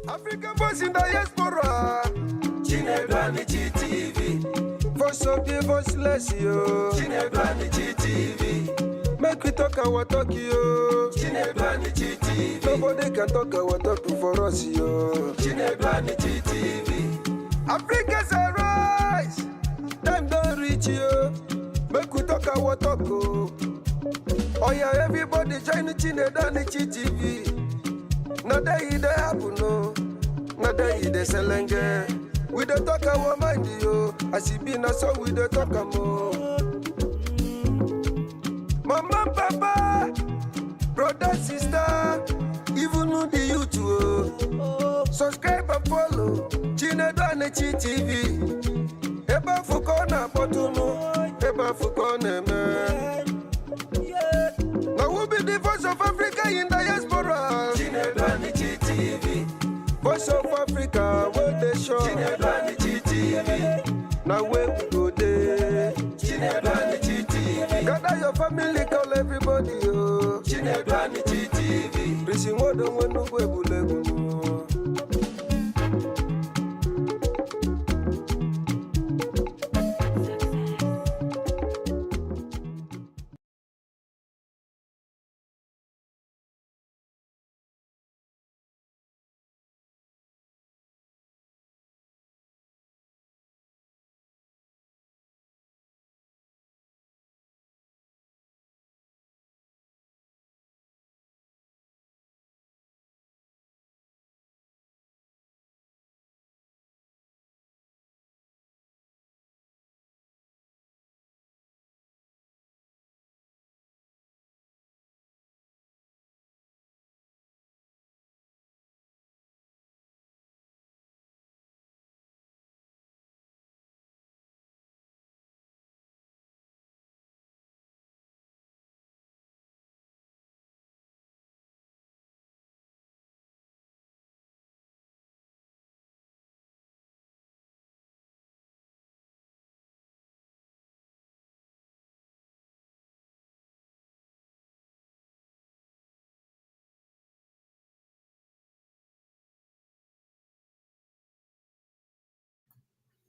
African boys in diaspora. Chinedwani GTV. Voice of the voiceless, yo. Chinedwani GTV. Make we talk our talk, yo. Chinedwani GTV. Nobody can talk our talk for us, yo. Chinedwani GTV. Africa's a rise. Time don't reach, yo. Make we talk our talk, oh. Oh yeah, everybody join the Chinedwani GTV. Now that it happen, no. Now that it is selenge. We don't talk our mind, yo. As it be now, so we don't talk more. Mama, papa, brother, sister, even know the YouTube. Subscribe and follow Chinedwani GTV. Eba fukona potuno, eba fukona man. Now we'll be the voice of Africa in diaspora. Chinedwani GTV. Voice of Africa, where they show. Chinedwani GTV. Now where we go there. Chinedwani GTV. Gather your family, call everybody, oh. Chinedwani GTV. Risi modo wenu kwe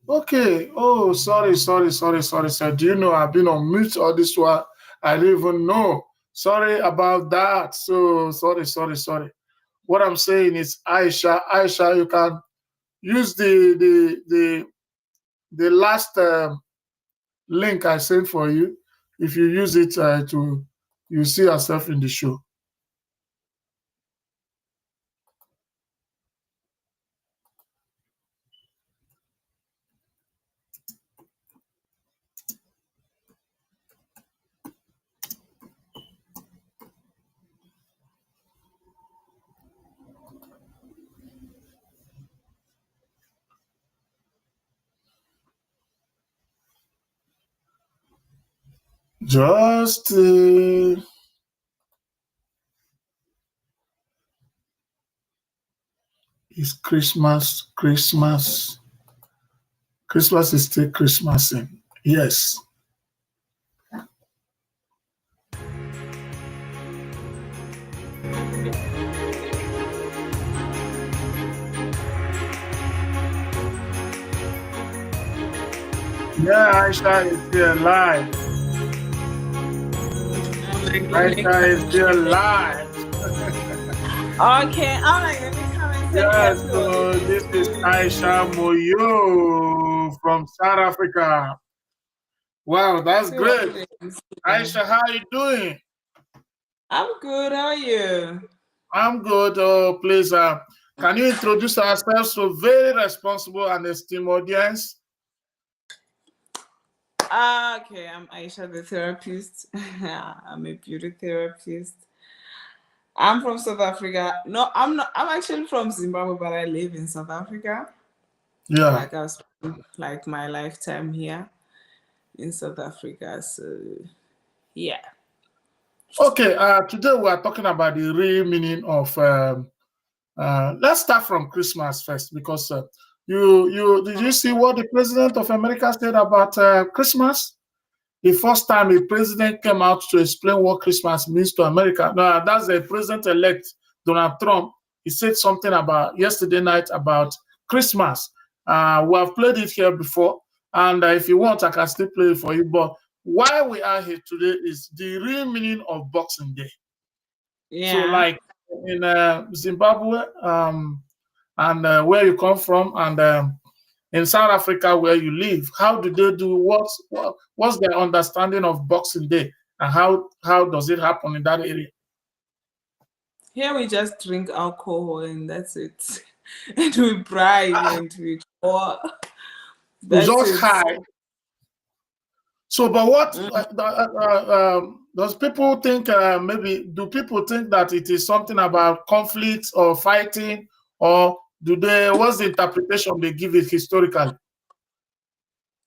Okay. Oh, sorry. Sir. Do you know I've been on mute all this while? I didn't even know. Sorry about that. So sorry. What I'm saying is, Aisha, you can use the last link I sent for you. If you use it you see yourself in the show. Just it's Christmas is still Christmasing. Yes. Yeah, Aisha is still alive. Aisha is still alive. Okay, all right, let me come and say yes, so this is Aisha Moyo from South Africa. Wow, that's great. Aisha, how are you doing? I'm good. How are you? I'm good. Oh, please, can you introduce ourselves to a very responsible and esteemed audience? Okay, I'm Aisha, the therapist. I'm a beauty therapist. I'm from South Africa. No, I'm not. I'm actually from Zimbabwe, but I live in South Africa. Yeah. Like I've spent like my lifetime here in South Africa. So, yeah. Okay. Today we are talking about the real meaning of. Let's start from Christmas first, because did you see what the President of America said about Christmas? The first time a president came out to explain what Christmas means to America. Now, that's the president-elect, Donald Trump. He said something about yesterday night about Christmas. We have played it here before, and if you want, I can still play it for you. But why we are here today is the real meaning of Boxing Day. Yeah. So, like in Zimbabwe, and where you come from, and in South Africa where you live, how do they do what's their understanding of Boxing Day, and how does it happen in that area? Here we just drink alcohol and that's it. And we bribe and we pour. That's just high. So, but what does people think? Maybe do people think that it is something about conflict or fighting, or what's the interpretation they give it historically?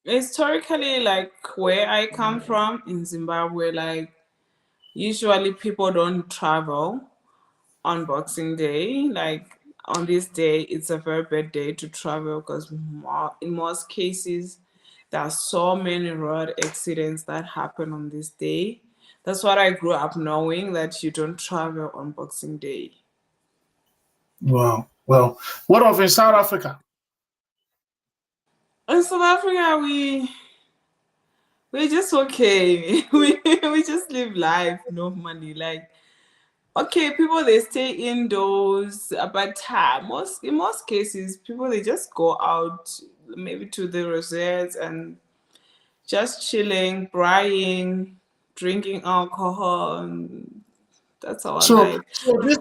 Historically, like where I come from in Zimbabwe, like usually people don't travel on Boxing Day. Like on this day, it's a very bad day to travel because in most cases, there are so many road accidents that happen on this day. That's what I grew up knowing, that you don't travel on Boxing Day. Wow. Well, what of in South Africa? In South Africa, we're just okay. we just live life normally. Like, okay, people they stay indoors, but in most cases, people they just go out, maybe to the resorts and just chilling, braaiing, drinking alcohol, and that's our life. So this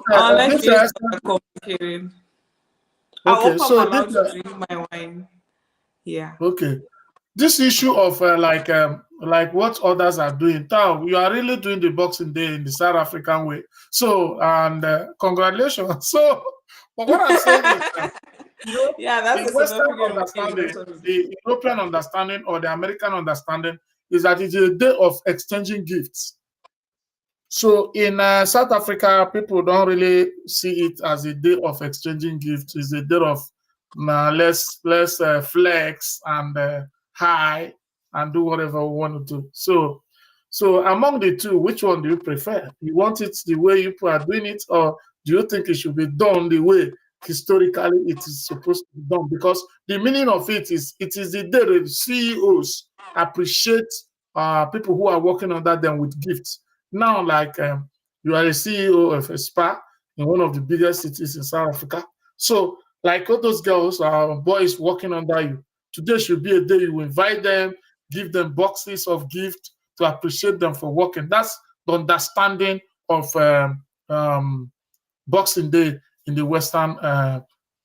complicated. I hope I'm allowed to drink my wine. Yeah. Okay. This issue of like what others are doing, Tao, you are really doing the Boxing Day in the South African way. So, and congratulations. So, but what I'm saying is, yeah, that's the Western understanding, the European understanding, or the American understanding is that it's a day of exchanging gifts. So in South Africa, people don't really see it as a day of exchanging gifts. It's a day of let's flex and high and do whatever we want to do. So among the two, which one do you prefer? You want it the way you are doing it, or do you think it should be done the way historically it is supposed to be done, because the meaning of it is the day that CEOs appreciate people who are working under them with gifts. Now, like you are a CEO of a spa in one of the biggest cities in South Africa. So, like all those girls, boys working under you, today should be a day you invite them, give them boxes of gifts to appreciate them for working. That's the understanding of Boxing Day in the Western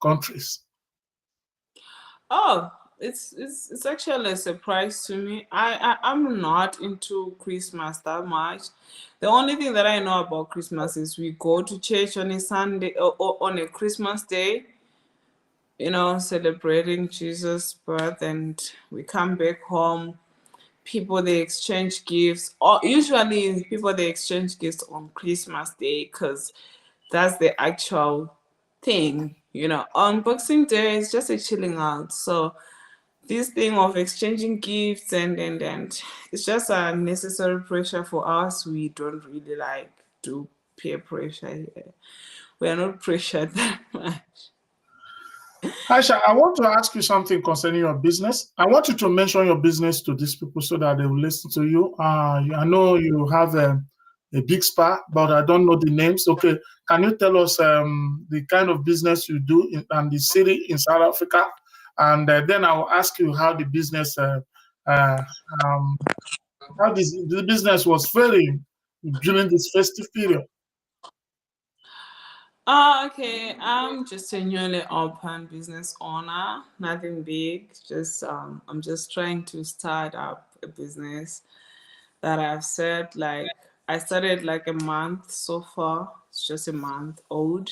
countries. Oh, it's actually a surprise to me. I'm not into Christmas that much. The only thing that I know about Christmas is we go to church on a Sunday or on a Christmas day, celebrating Jesus' birth, and we come back home. People, they exchange gifts, or usually people, they exchange gifts on Christmas Day because that's the actual thing. On Boxing Day, it's just a chilling out. So this thing of exchanging gifts and it's just a necessary pressure for us. We don't really like to peer pressure here. We are not pressured that much. Aisha, I want to ask you something concerning your business. I want you to mention your business to these people so that they will listen to you. I know you have a big spa, but I don't know the names. Okay, can you tell us the kind of business you do and the city in South Africa? And then I will ask you how the business, the business was faring during this festive period. Okay, I'm just a newly open business owner, nothing big. I'm just trying to start up a business that I've said, like, I started like a month so far. It's just a month old.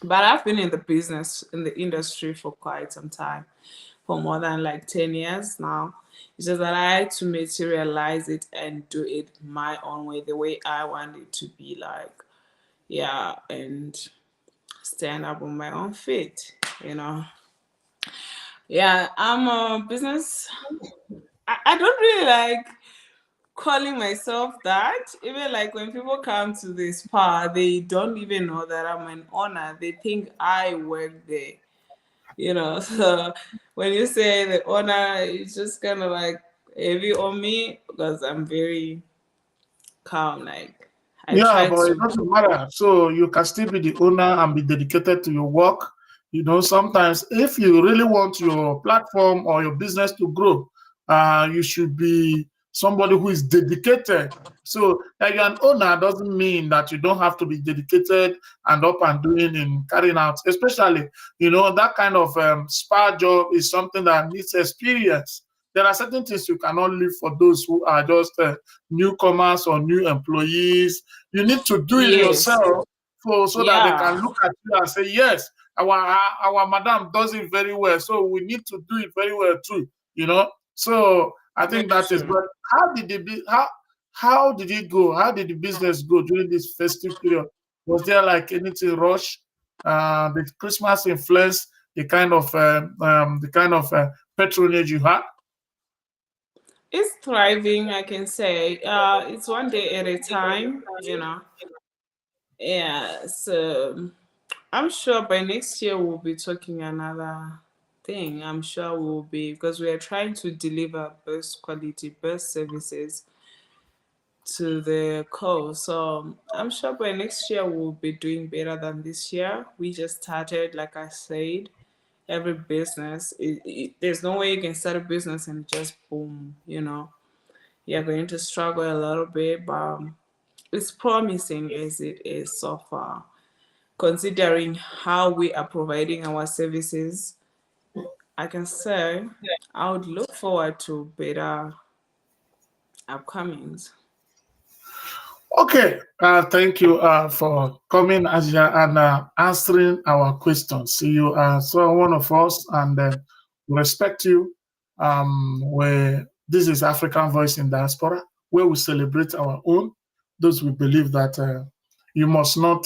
But I've been in the industry for quite some time, for more than like 10 years now. It's just that I had to materialize it and do it my own way, the way I want it to be, like, and stand up on my own feet, Yeah, I'm a business. I don't really like calling myself that. Even like when people come to the spa, they don't even know that I'm an owner. They think I work there, So when you say the owner, it's just kind of like heavy on me because I'm very calm. Like, but it doesn't matter. So you can still be the owner and be dedicated to your work. Sometimes if you really want your platform or your business to grow, you should be somebody who is dedicated. So that you're an owner doesn't mean that you don't have to be dedicated and up and doing and carrying out, especially, that kind of spa job is something that needs experience. There are certain things you cannot leave for those who are just newcomers or new employees. You need to do it yourself so that they can look at you and say, yes, our madam does it very well, so we need to do it very well too. So I think that is. But how did it go? How did the business go during this festive period? Was there like anything rush? The Christmas influence the kind of patronage you had? It's thriving, I can say. It's one day at a time, Yeah, so I'm sure by next year we'll be talking another thing. I'm sure we'll be, because we are trying to deliver best quality, best services to the call. So I'm sure by next year we'll be doing better than this year. We just started, like I said. Every business, there's no way you can start a business and just boom, You're going to struggle a little bit, but it's promising as it is so far. Considering how we are providing our services, I can say I would look forward to better upcomings. Okay, thank you for coming, Asia, and answering our questions. You are so one of us, and we respect you. This is African Voice in Diaspora, where we celebrate our own. Those we believe that you must not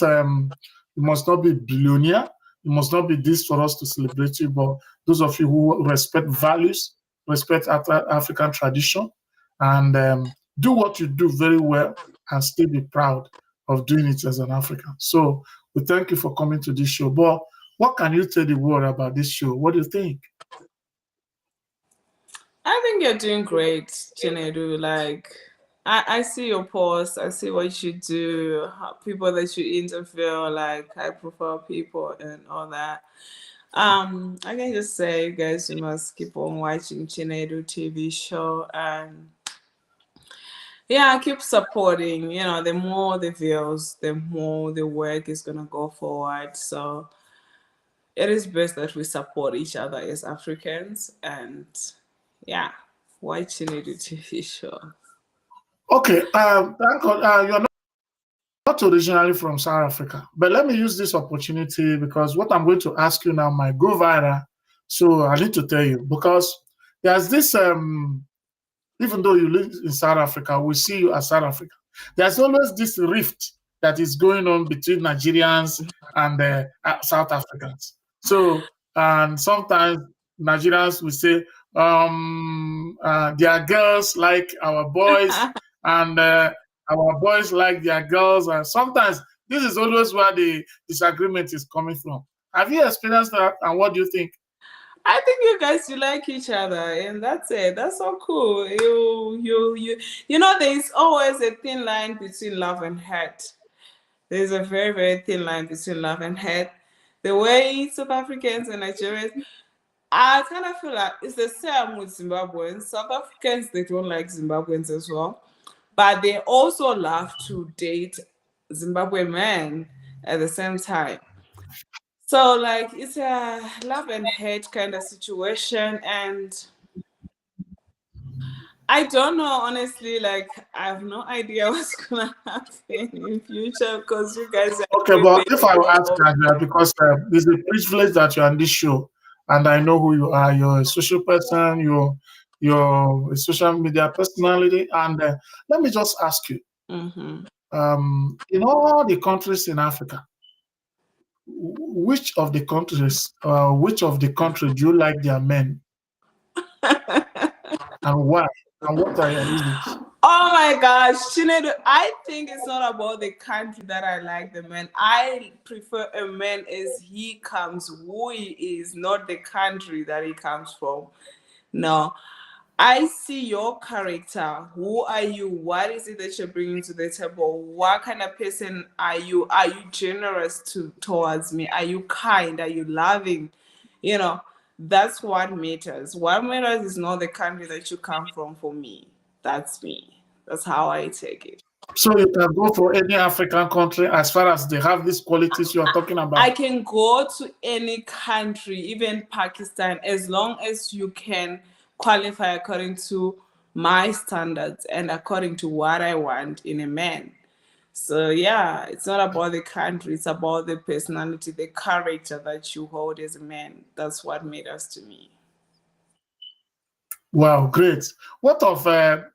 be billionaire. You must not be this for us to celebrate you. But those of you who respect values, respect African tradition, and do what you do very well, and still be proud of doing it as an African. So we thank you for coming to this show. But What can you tell the world about this show? What do you think? I think you're doing great, Chinedu. Like, I see your posts, I see what you do, people that you interview, like high profile people and all that. I can just say, you guys, you must keep on watching Chinedu TV show and yeah, keep supporting. You know, the more the views, the more the work is gonna go forward. So it is best that we support each other as Africans and yeah, watching it TV show. Okay, thank God, you're not originally from South Africa, but let me use this opportunity because what I'm going to ask you now might go viral. So I need to tell you because there's this, even though you live in South Africa, we see you as South Africa. There's always this rift that is going on between Nigerians and South Africans. So, and sometimes Nigerians will say, their girls like our boys, and our boys like their girls. And sometimes this is always where the disagreement is coming from. Have you experienced that? And what do you think? I think you guys, you like each other, and that's it. That's so cool. You know, there's always a thin line between love and hate. There's a very, very thin line between love and hate. The way South Africans and Nigerians, I kind of feel like it's the same with Zimbabweans. South Africans, they don't like Zimbabweans as well, but they also love to date Zimbabwe men at the same time. So like it's a love and hate kind of situation, and I don't know honestly. Like I have no idea what's gonna happen in future because you guys are okay. But if I will ask Kaja, because it's a privilege that you're on this show, and I know who you are. You're a social person. You're a social media personality, and let me just ask you. In all the countries in Africa, which of the countries do you like their men, and why, and what are your reasons? Oh my gosh, Chinedu, I think it's not about the country that I like the man. I prefer a man as he comes, who he is, not the country that he comes from. No, I see your character. Who are you? What is it that you're bringing to the table? What kind of person are you? Are you generous towards me? Are you kind? Are you loving? You know, that's what matters. What matters is not the country that you come from for me. That's me. That's how I take it. So you can go for any African country as far as they have these qualities you are talking about? I can go to any country, even Pakistan, as long as you can qualify according to my standards and according to what I want in a man. So yeah, it's not about the country, it's about the personality, the character that you hold as a man. That's what matters to me. Wow, great. What of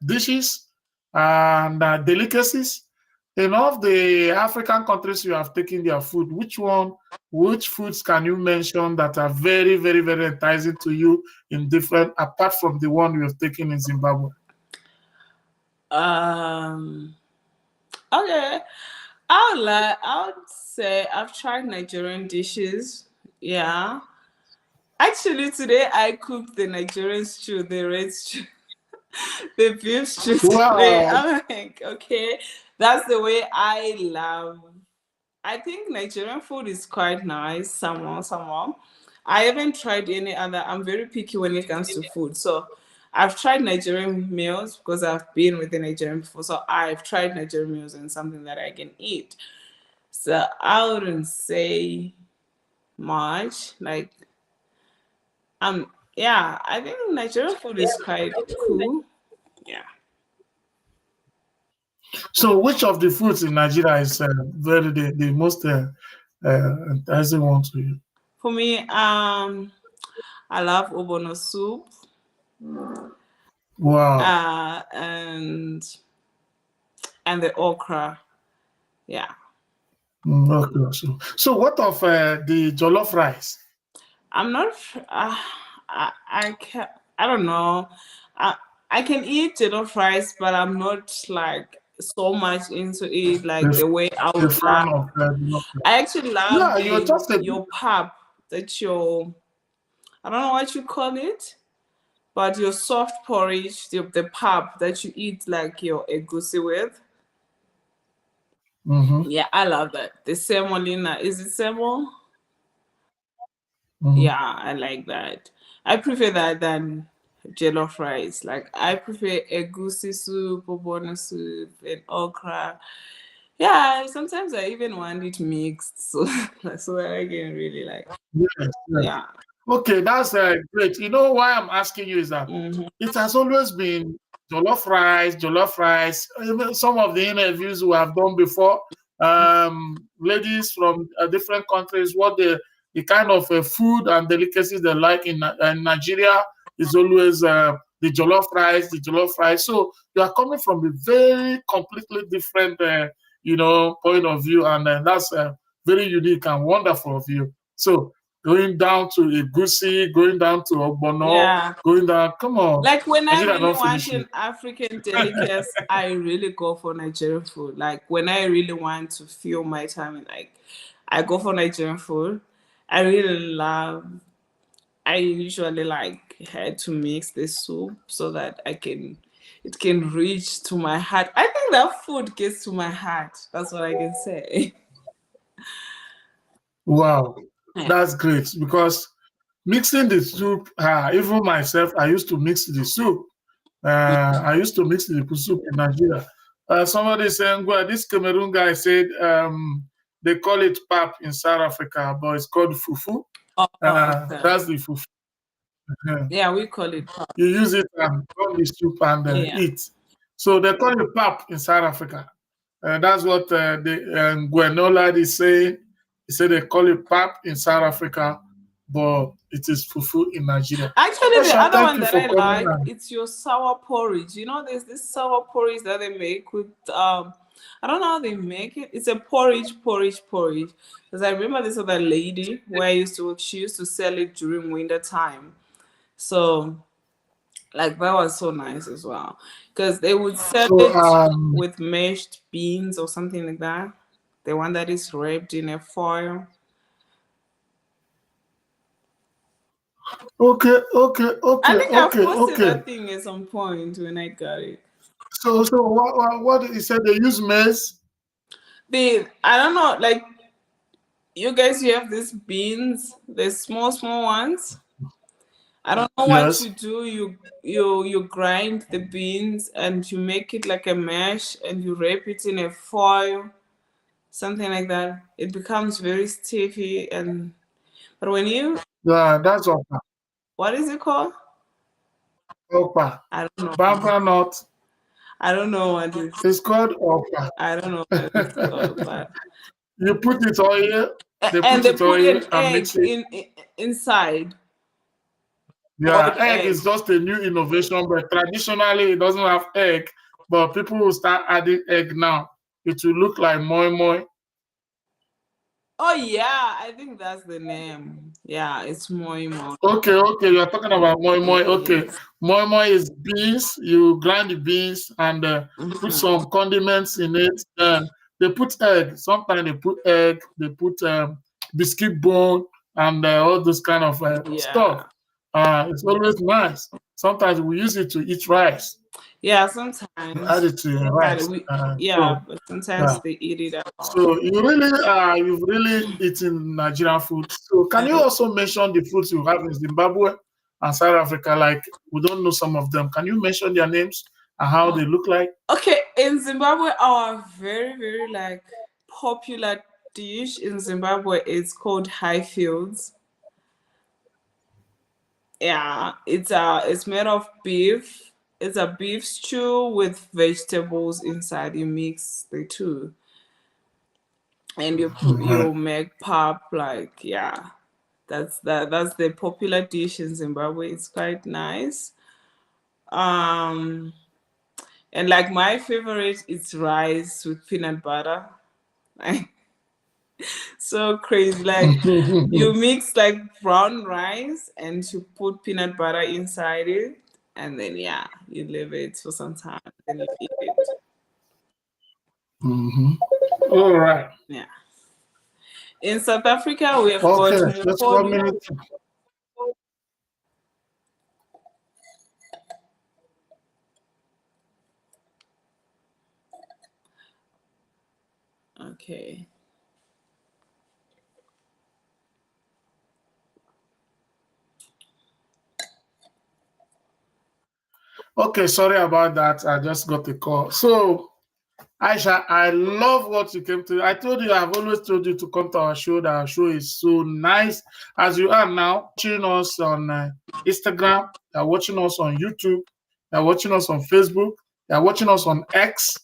dishes and delicacies? In all of the African countries you have taken their food, which foods can you mention that are very, very, very enticing to you in different, apart from the one you have taken in Zimbabwe? Okay. I would say I've tried Nigerian dishes. Yeah. Actually, today I cooked the Nigerian stew, the red stew, the beef stew today. I'm like, okay, that's the way I love. I think Nigerian food is quite nice. Someone. I haven't tried any other. I'm very picky when it comes to food. So I've tried Nigerian meals because I've been with the Nigerian before. So I've tried Nigerian meals and something that I can eat. So I wouldn't say much. Like, yeah, I think Nigerian food is quite cool. Yeah. So which of the foods in Nigeria is the most enticing one to you? For me, I love obono soup. Wow. And the okra. Yeah. Okay. So what of the jollof rice? I'm not. I can. I don't know. I can eat jollof rice, but I'm not like so much into it like the way I would love. I actually love your pap. That's your, I don't know what you call it, but your soft porridge, the pap that you eat like your egusi with. Yeah, I love that. The semolina, is it semo? Yeah, I like that. I prefer that than jollof rice. Like I prefer egusi soup, bono soup, and okra. Yeah, sometimes I even want it mixed, so so that I can really like. Yes, yes. Yeah. Okay, that's great. You know why I'm asking you is that it has always been jollof rice, jollof rice. Even some of the interviews we have done before, ladies from different countries, what the kind of food and delicacies they like in Nigeria is always the jollof rice, the jollof rice. So you are coming from a very completely different, point of view, and that's very unique and wonderful of you. So going down to Egusi, going down to Ogbono, Yeah. going down. Come on. Like when I Nigeria really don't want finish you. an African delicacy, I really go for Nigerian food. Like when I really want to feel my time, like I go for Nigerian food. I usually like had to mix the soup so that it can reach to my heart. I think that food gets to my heart. That's what I can say. Wow, Yeah. that's great because mixing the soup, even myself, I used to mix the soup. I used to mix the soup in Nigeria. Somebody saying, well, this Cameroon guy said they call it pap in South Africa, but it's called fufu. Oh, okay. That's the fufu. Yeah, we call it pap. You use it and run the soup and Yeah. eat. So they call it pap in South Africa. That's what the Gwenola is saying. He said they call it pap in South Africa, but it is fufu in Nigeria. Actually, the Osha, other thank one you that for I coming like, on. it's your sour porridge. You know, there's this sour porridge that they make with I don't know how they make it. It's a porridge. Because I remember this other lady where I used to work, she used to sell it during winter time. So like that was so nice as well. Because they would sell So, it with mashed beans or something like that. The one that is wrapped in a foil. okay. I think I've posted that thing at some point when I got it. So what he said? They use maize. I don't know, like you guys, you have these beans, the small ones. I don't know what Yes. you do. You grind the beans and you make it like a mash and you wrap it in a foil, something like that. It becomes very stiffy but when you Yeah, that's okpa. what is it called? Okpa. I don't know. Bamba nut. I don't know what it's. It's called okpa. I don't know what it's called, but You put it oil. They and put they it put oil an and egg mix it. inside. Yeah, Boiled egg egg. is just a new innovation, but traditionally it doesn't have egg. But people will start adding egg now. It will look like moi moi. Oh yeah, I think that's the name. Yeah, it's moi moi. Okay, you're talking about moi moi. Okay, Yes. moi moi is beans. You grind the beans and put some condiments in it. They put egg. Sometimes they put egg. They put biscuit bone and all those kind of stuff. It's always nice. Sometimes we use it to eat rice. Yeah, Add sometimes. it to your rice. But sometimes they eat it at all. So you've really eaten Nigerian food. So can you also mention the foods you have in Zimbabwe and South Africa? Like we don't know some of them. Can you mention their names and how they look like? Okay, in Zimbabwe, our very, very like popular dish in Zimbabwe is called Highfields. Yeah, it's made of beef. It's a beef stew with vegetables inside. You mix the two, and you make pap. Like that's the popular dish in Zimbabwe. It's quite nice. And like my favorite, it's rice with peanut butter. So crazy. Like you mix like brown rice and you put peanut butter inside it, and then you leave it for some time, then you eat it. All right. Yeah. In South Africa, we have Okay, got just 1 minute. Okay. Okay, sorry about that. I just got a call. So, Aisha, I love what you came to. I told you, I've always told you to come to our show. That our show is so nice. As you are now, watching us on Instagram, you're watching us on YouTube, you're watching us on Facebook, you're watching us on X,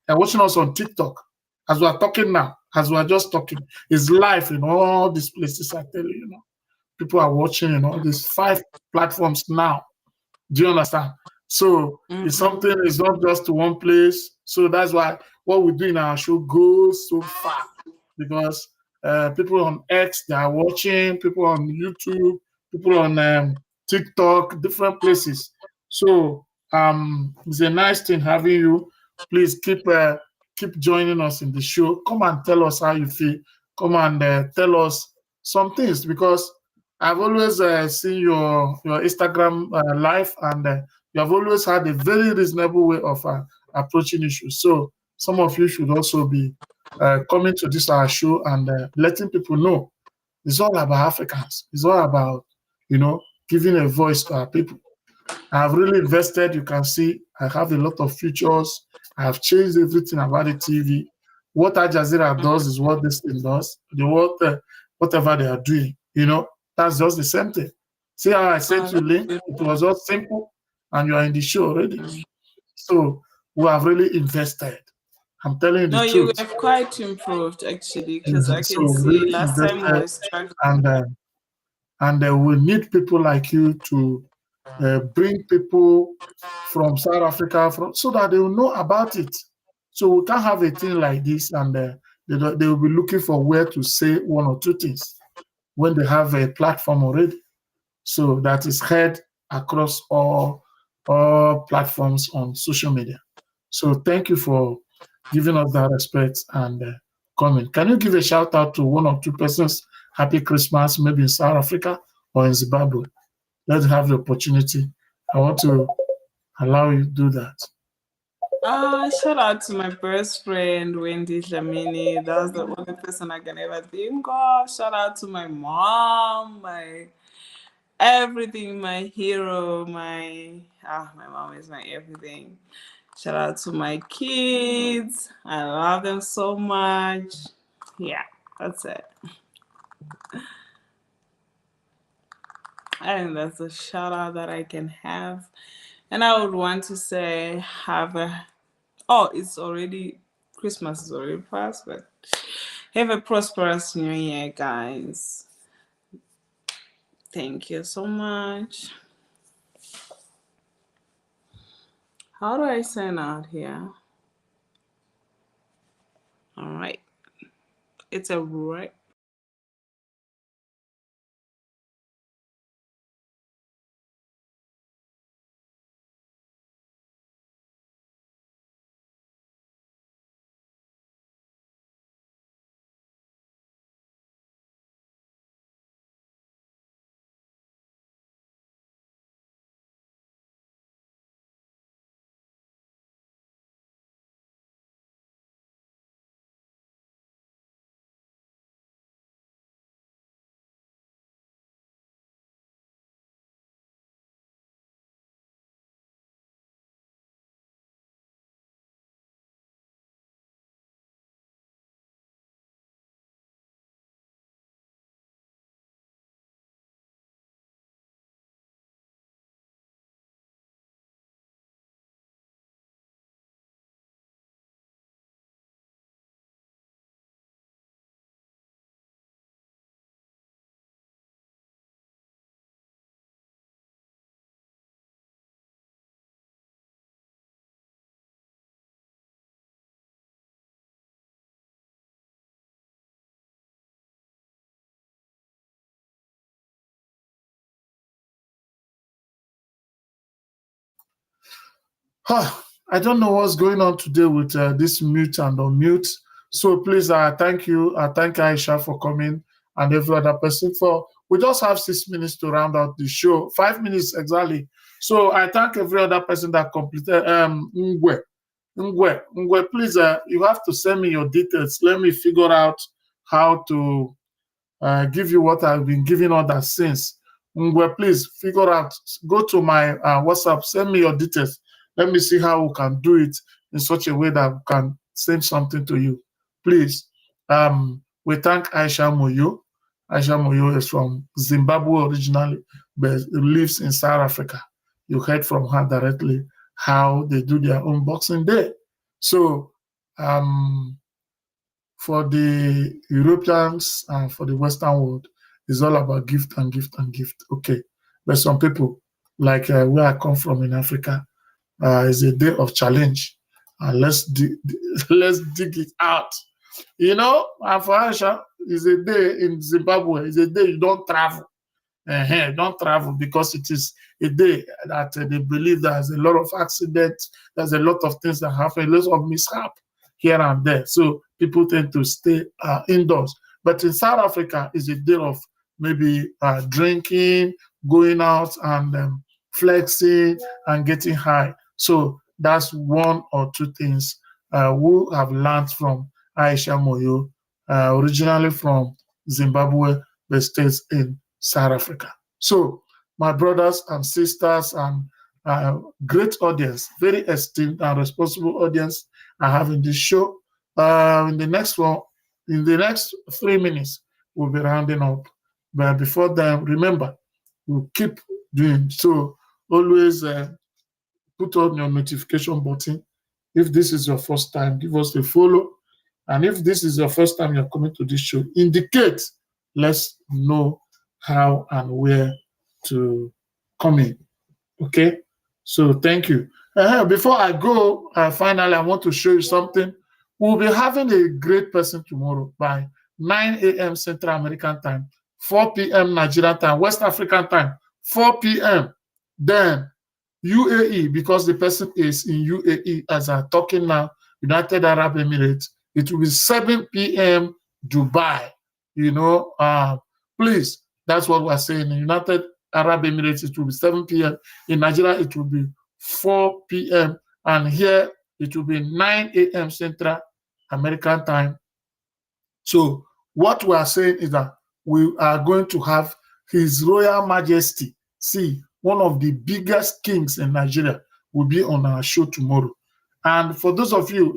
you're watching us on TikTok. As we are talking now, as we are just talking, it's live in all these places. I tell you, people are watching in all these 5 platforms now. Do you understand? So it's something, it's not just to one place. So that's why what we do in our show goes so far, because people on X, they are watching, people on YouTube, people on TikTok, different places. So it's a nice thing having you. Please keep joining us in the show. Come and tell us how you feel. Come and tell us some things, because I've always seen your Instagram live, and you have always had a very reasonable way of approaching issues. So some of you should also be coming to this our show and letting people know it's all about Africans. It's all about, giving a voice to our people. I've really invested. You can see I have a lot of features. I have changed everything about the TV. What Al Jazeera does is what this thing does. Whatever they are doing, that's just the same thing. See how I sent you a link? It was just simple, and you are in the show already. So we have really invested. I'm telling you the truth. You have quite improved, actually, because I can see really last time we were struggling. And we need people like you to bring people from South Africa so that they will know about it. So we can't have a thing like this, and they will be looking for where to say one or two things when they have a platform already. So that is heard across all platforms on social media. So thank you for giving us that respect and coming. Can you give a shout out to one or two persons? Happy Christmas, maybe in South Africa or in Zimbabwe. Let's have the opportunity. I want to allow you to do that. Shout out to my best friend, Wendy Dlamini. That's the only person I can ever think of. Shout out to my mom, my everything, my hero, my mom is my everything. Shout out to my kids. I love them so much. Yeah, that's it. I think that's a shout out that I can have. And I would want to say it's already, Christmas is already past, but have a prosperous new year, guys. Thank you so much. How do I sign out here? All right. It's a wrap. I don't know what's going on today with this mute and unmute. So please, thank you. Thank Aisha for coming and every other person we just have 6 minutes to round out the show, 5 minutes exactly. So I thank every other person that completed. Ngwe, please, you have to send me your details. Let me figure out how to give you what I've been giving others since. Ngwe, please figure out, go to my WhatsApp, send me your details. Let me see how we can do it in such a way that we can send something to you. Please. We thank Aisha Moyo. Aisha Moyo is from Zimbabwe originally, but lives in South Africa. You heard from her directly how they do their own Boxing Day. So for the Europeans and for the Western world, it's all about gift and gift and gift. Okay. But some people, like where I come from in Africa, it's a day of challenge. And let's dig it out. You know, and for Aisha, it's a day in Zimbabwe. It's a day you don't travel. Don't travel because it is a day that they believe there's a lot of accidents, there's a lot of things that happen, a lot of mishap here and there. So people tend to stay indoors. But in South Africa, it's a day of maybe drinking, going out and flexing and getting high. So that's one or two things we have learned from Aisha Moyo, originally from Zimbabwe, but stays in South Africa. So my brothers and sisters and great audience, very esteemed and responsible audience I have in this show. In the next 3 minutes, we'll be rounding up. But before then, remember, we'll keep doing so. Always put on your notification button. If this is your first time, give us a follow. And if this is your first time you're coming to this show, indicate. Let's know how and where to come in. Okay? So thank you. Before I go, finally, I want to show you something. We'll be having a great person tomorrow by 9 a.m. Central American time, 4 p.m. Nigerian time, West African time, 4 p.m. Then UAE, because the person is in UAE as I'm talking now, United Arab Emirates, it will be 7 p.m. Dubai. You know, please, that's what we're saying. In United Arab Emirates, it will be 7 p.m. In Nigeria, it will be 4 p.m. And here, it will be 9 a.m. Central American time. So what we are saying is that we are going to have His Royal Majesty, one of the biggest kings in Nigeria, will be on our show tomorrow. And for those of you,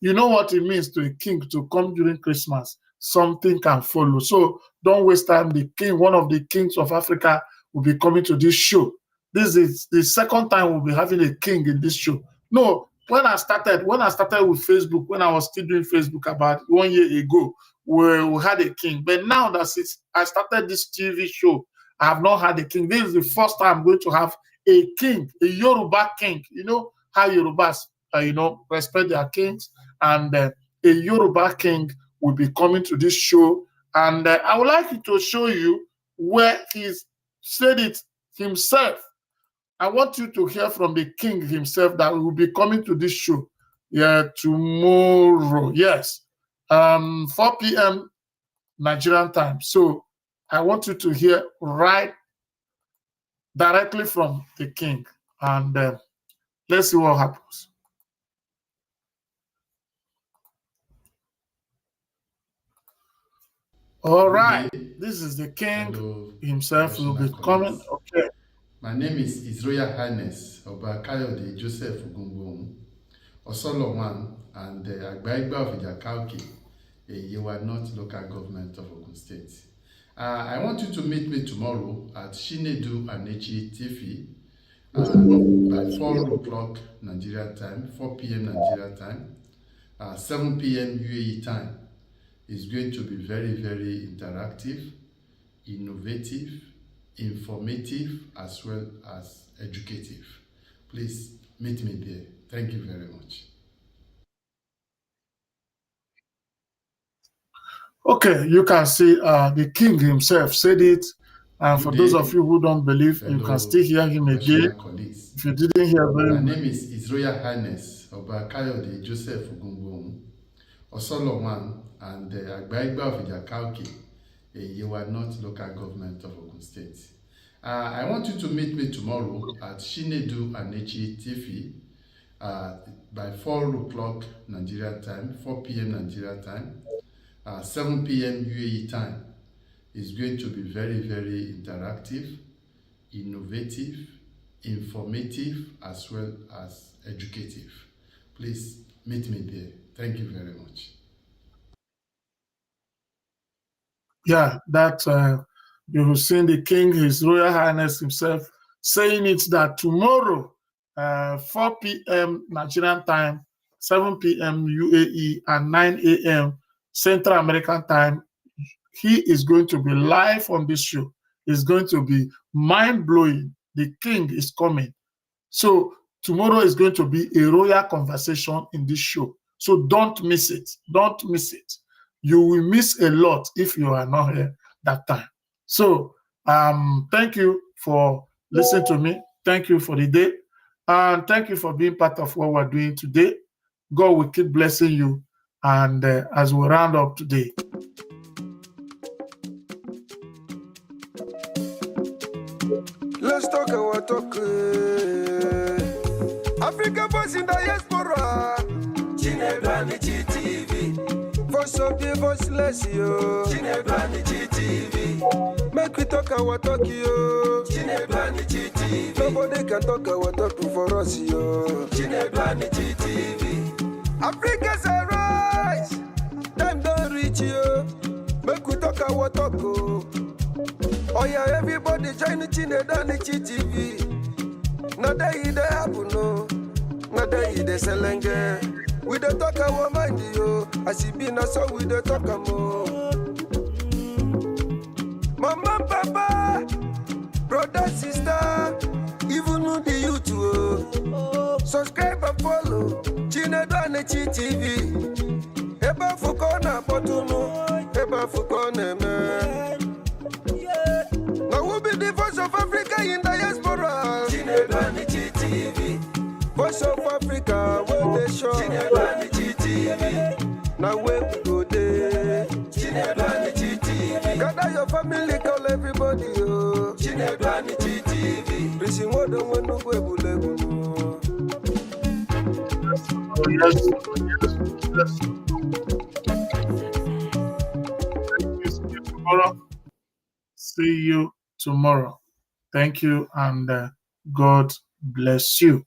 you know what it means to a king to come during Christmas. Something can follow. So don't waste time. The king, one of the kings of Africa, will be coming to this show. This is the second time we'll be having a king in this show. No, when I started with Facebook, when I was still doing Facebook about 1 year ago, we had a king. But now that since I started this TV show, I have not had a king. This is the first time I'm going to have a king, a Yoruba king. You know how Yorubas, respect their kings, and a Yoruba king will be coming to this show. And I would like to show you where he's said it himself. I want you to hear from the king himself that will be coming to this show tomorrow. Yes, 4 p.m. Nigerian time. So I want you to hear right directly from the king. And let's see what happens. All right. This is the king himself who will be coming. Okay. My name is His Royal Highness Oba Kayode Joseph Ogungbon, Osolowan, and Agbaigba of Ijakauke, a Yewa North local government of Ogun State. I want you to meet me tomorrow at Chinedu Anechi TV by 4 o'clock Nigeria time, 4 p.m. Nigeria time, 7 p.m. UAE time. It's going to be very, very interactive, innovative, informative, as well as educative. Please meet me there. Thank you very much. Okay, you can see the king himself said it. And for those of you who don't believe, you can still hear him again. If you didn't hear very My name is His Royal Highness Oba Kayode Joseph Ogungbon, Osolo 1, and Agbaigba of Ijakauke, Yewa North Local Government of Ogun State. I want you to meet me tomorrow at Chinedu Anechi TV by 4 o'clock Nigeria time, 4 p.m. Nigeria time, 7 p.m. UAE time. It's going to be very, very interactive, innovative, informative, as well as educative. Please meet me there. Thank you very much. Yeah, that you've seen the King, His Royal Highness himself, saying it that tomorrow, 4 p.m. Nigerian time, 7 p.m. UAE, and 9 a.m. Central American time, he is going to be live on this show. It's going to be mind-blowing. The King is coming. So tomorrow is going to be a royal conversation in this show. So don't miss it. Don't miss it. You will miss a lot if you are not here that time. So thank you for listening to me. Thank you for the day. And thank you for being part of what we're doing today. God will keep blessing you. And as we round up today. Let's talk our talk. Africa boys in diaspora. Chinedu Anichi TV. Voice of the voiceless, yo. Chinedu Anichi TV. Make we talk our talk, yo. Chinedu Anichi TV. Nobody can talk our talk for us, yo. Chinedu Anichi TV. Africa's a rise. Time don't reach, yo. Make we talk our talk, oh. Oh yeah, everybody join the Chinedu Anichi TV. Now they happen, no. Now they selenge. We don't talk our mind, yo. As it be now, so we don't talk more. Mama, papa, brother, sister, even know the YouTube. Subscribe and follow Chinedu Anichi TV. Eba fukona botuno, eba fukona me. Now we'll be the voice of Africa in diaspora. Chinedu Anichi TV. Voice of Africa, where they show. Chinedu Anichi TV. Now where we go there. Chinedu Anichi TV. Gather your family, call everybody, yo. Chinedu Anichi TV. Prison what don't want to go See you tomorrow. Thank you, and God bless you.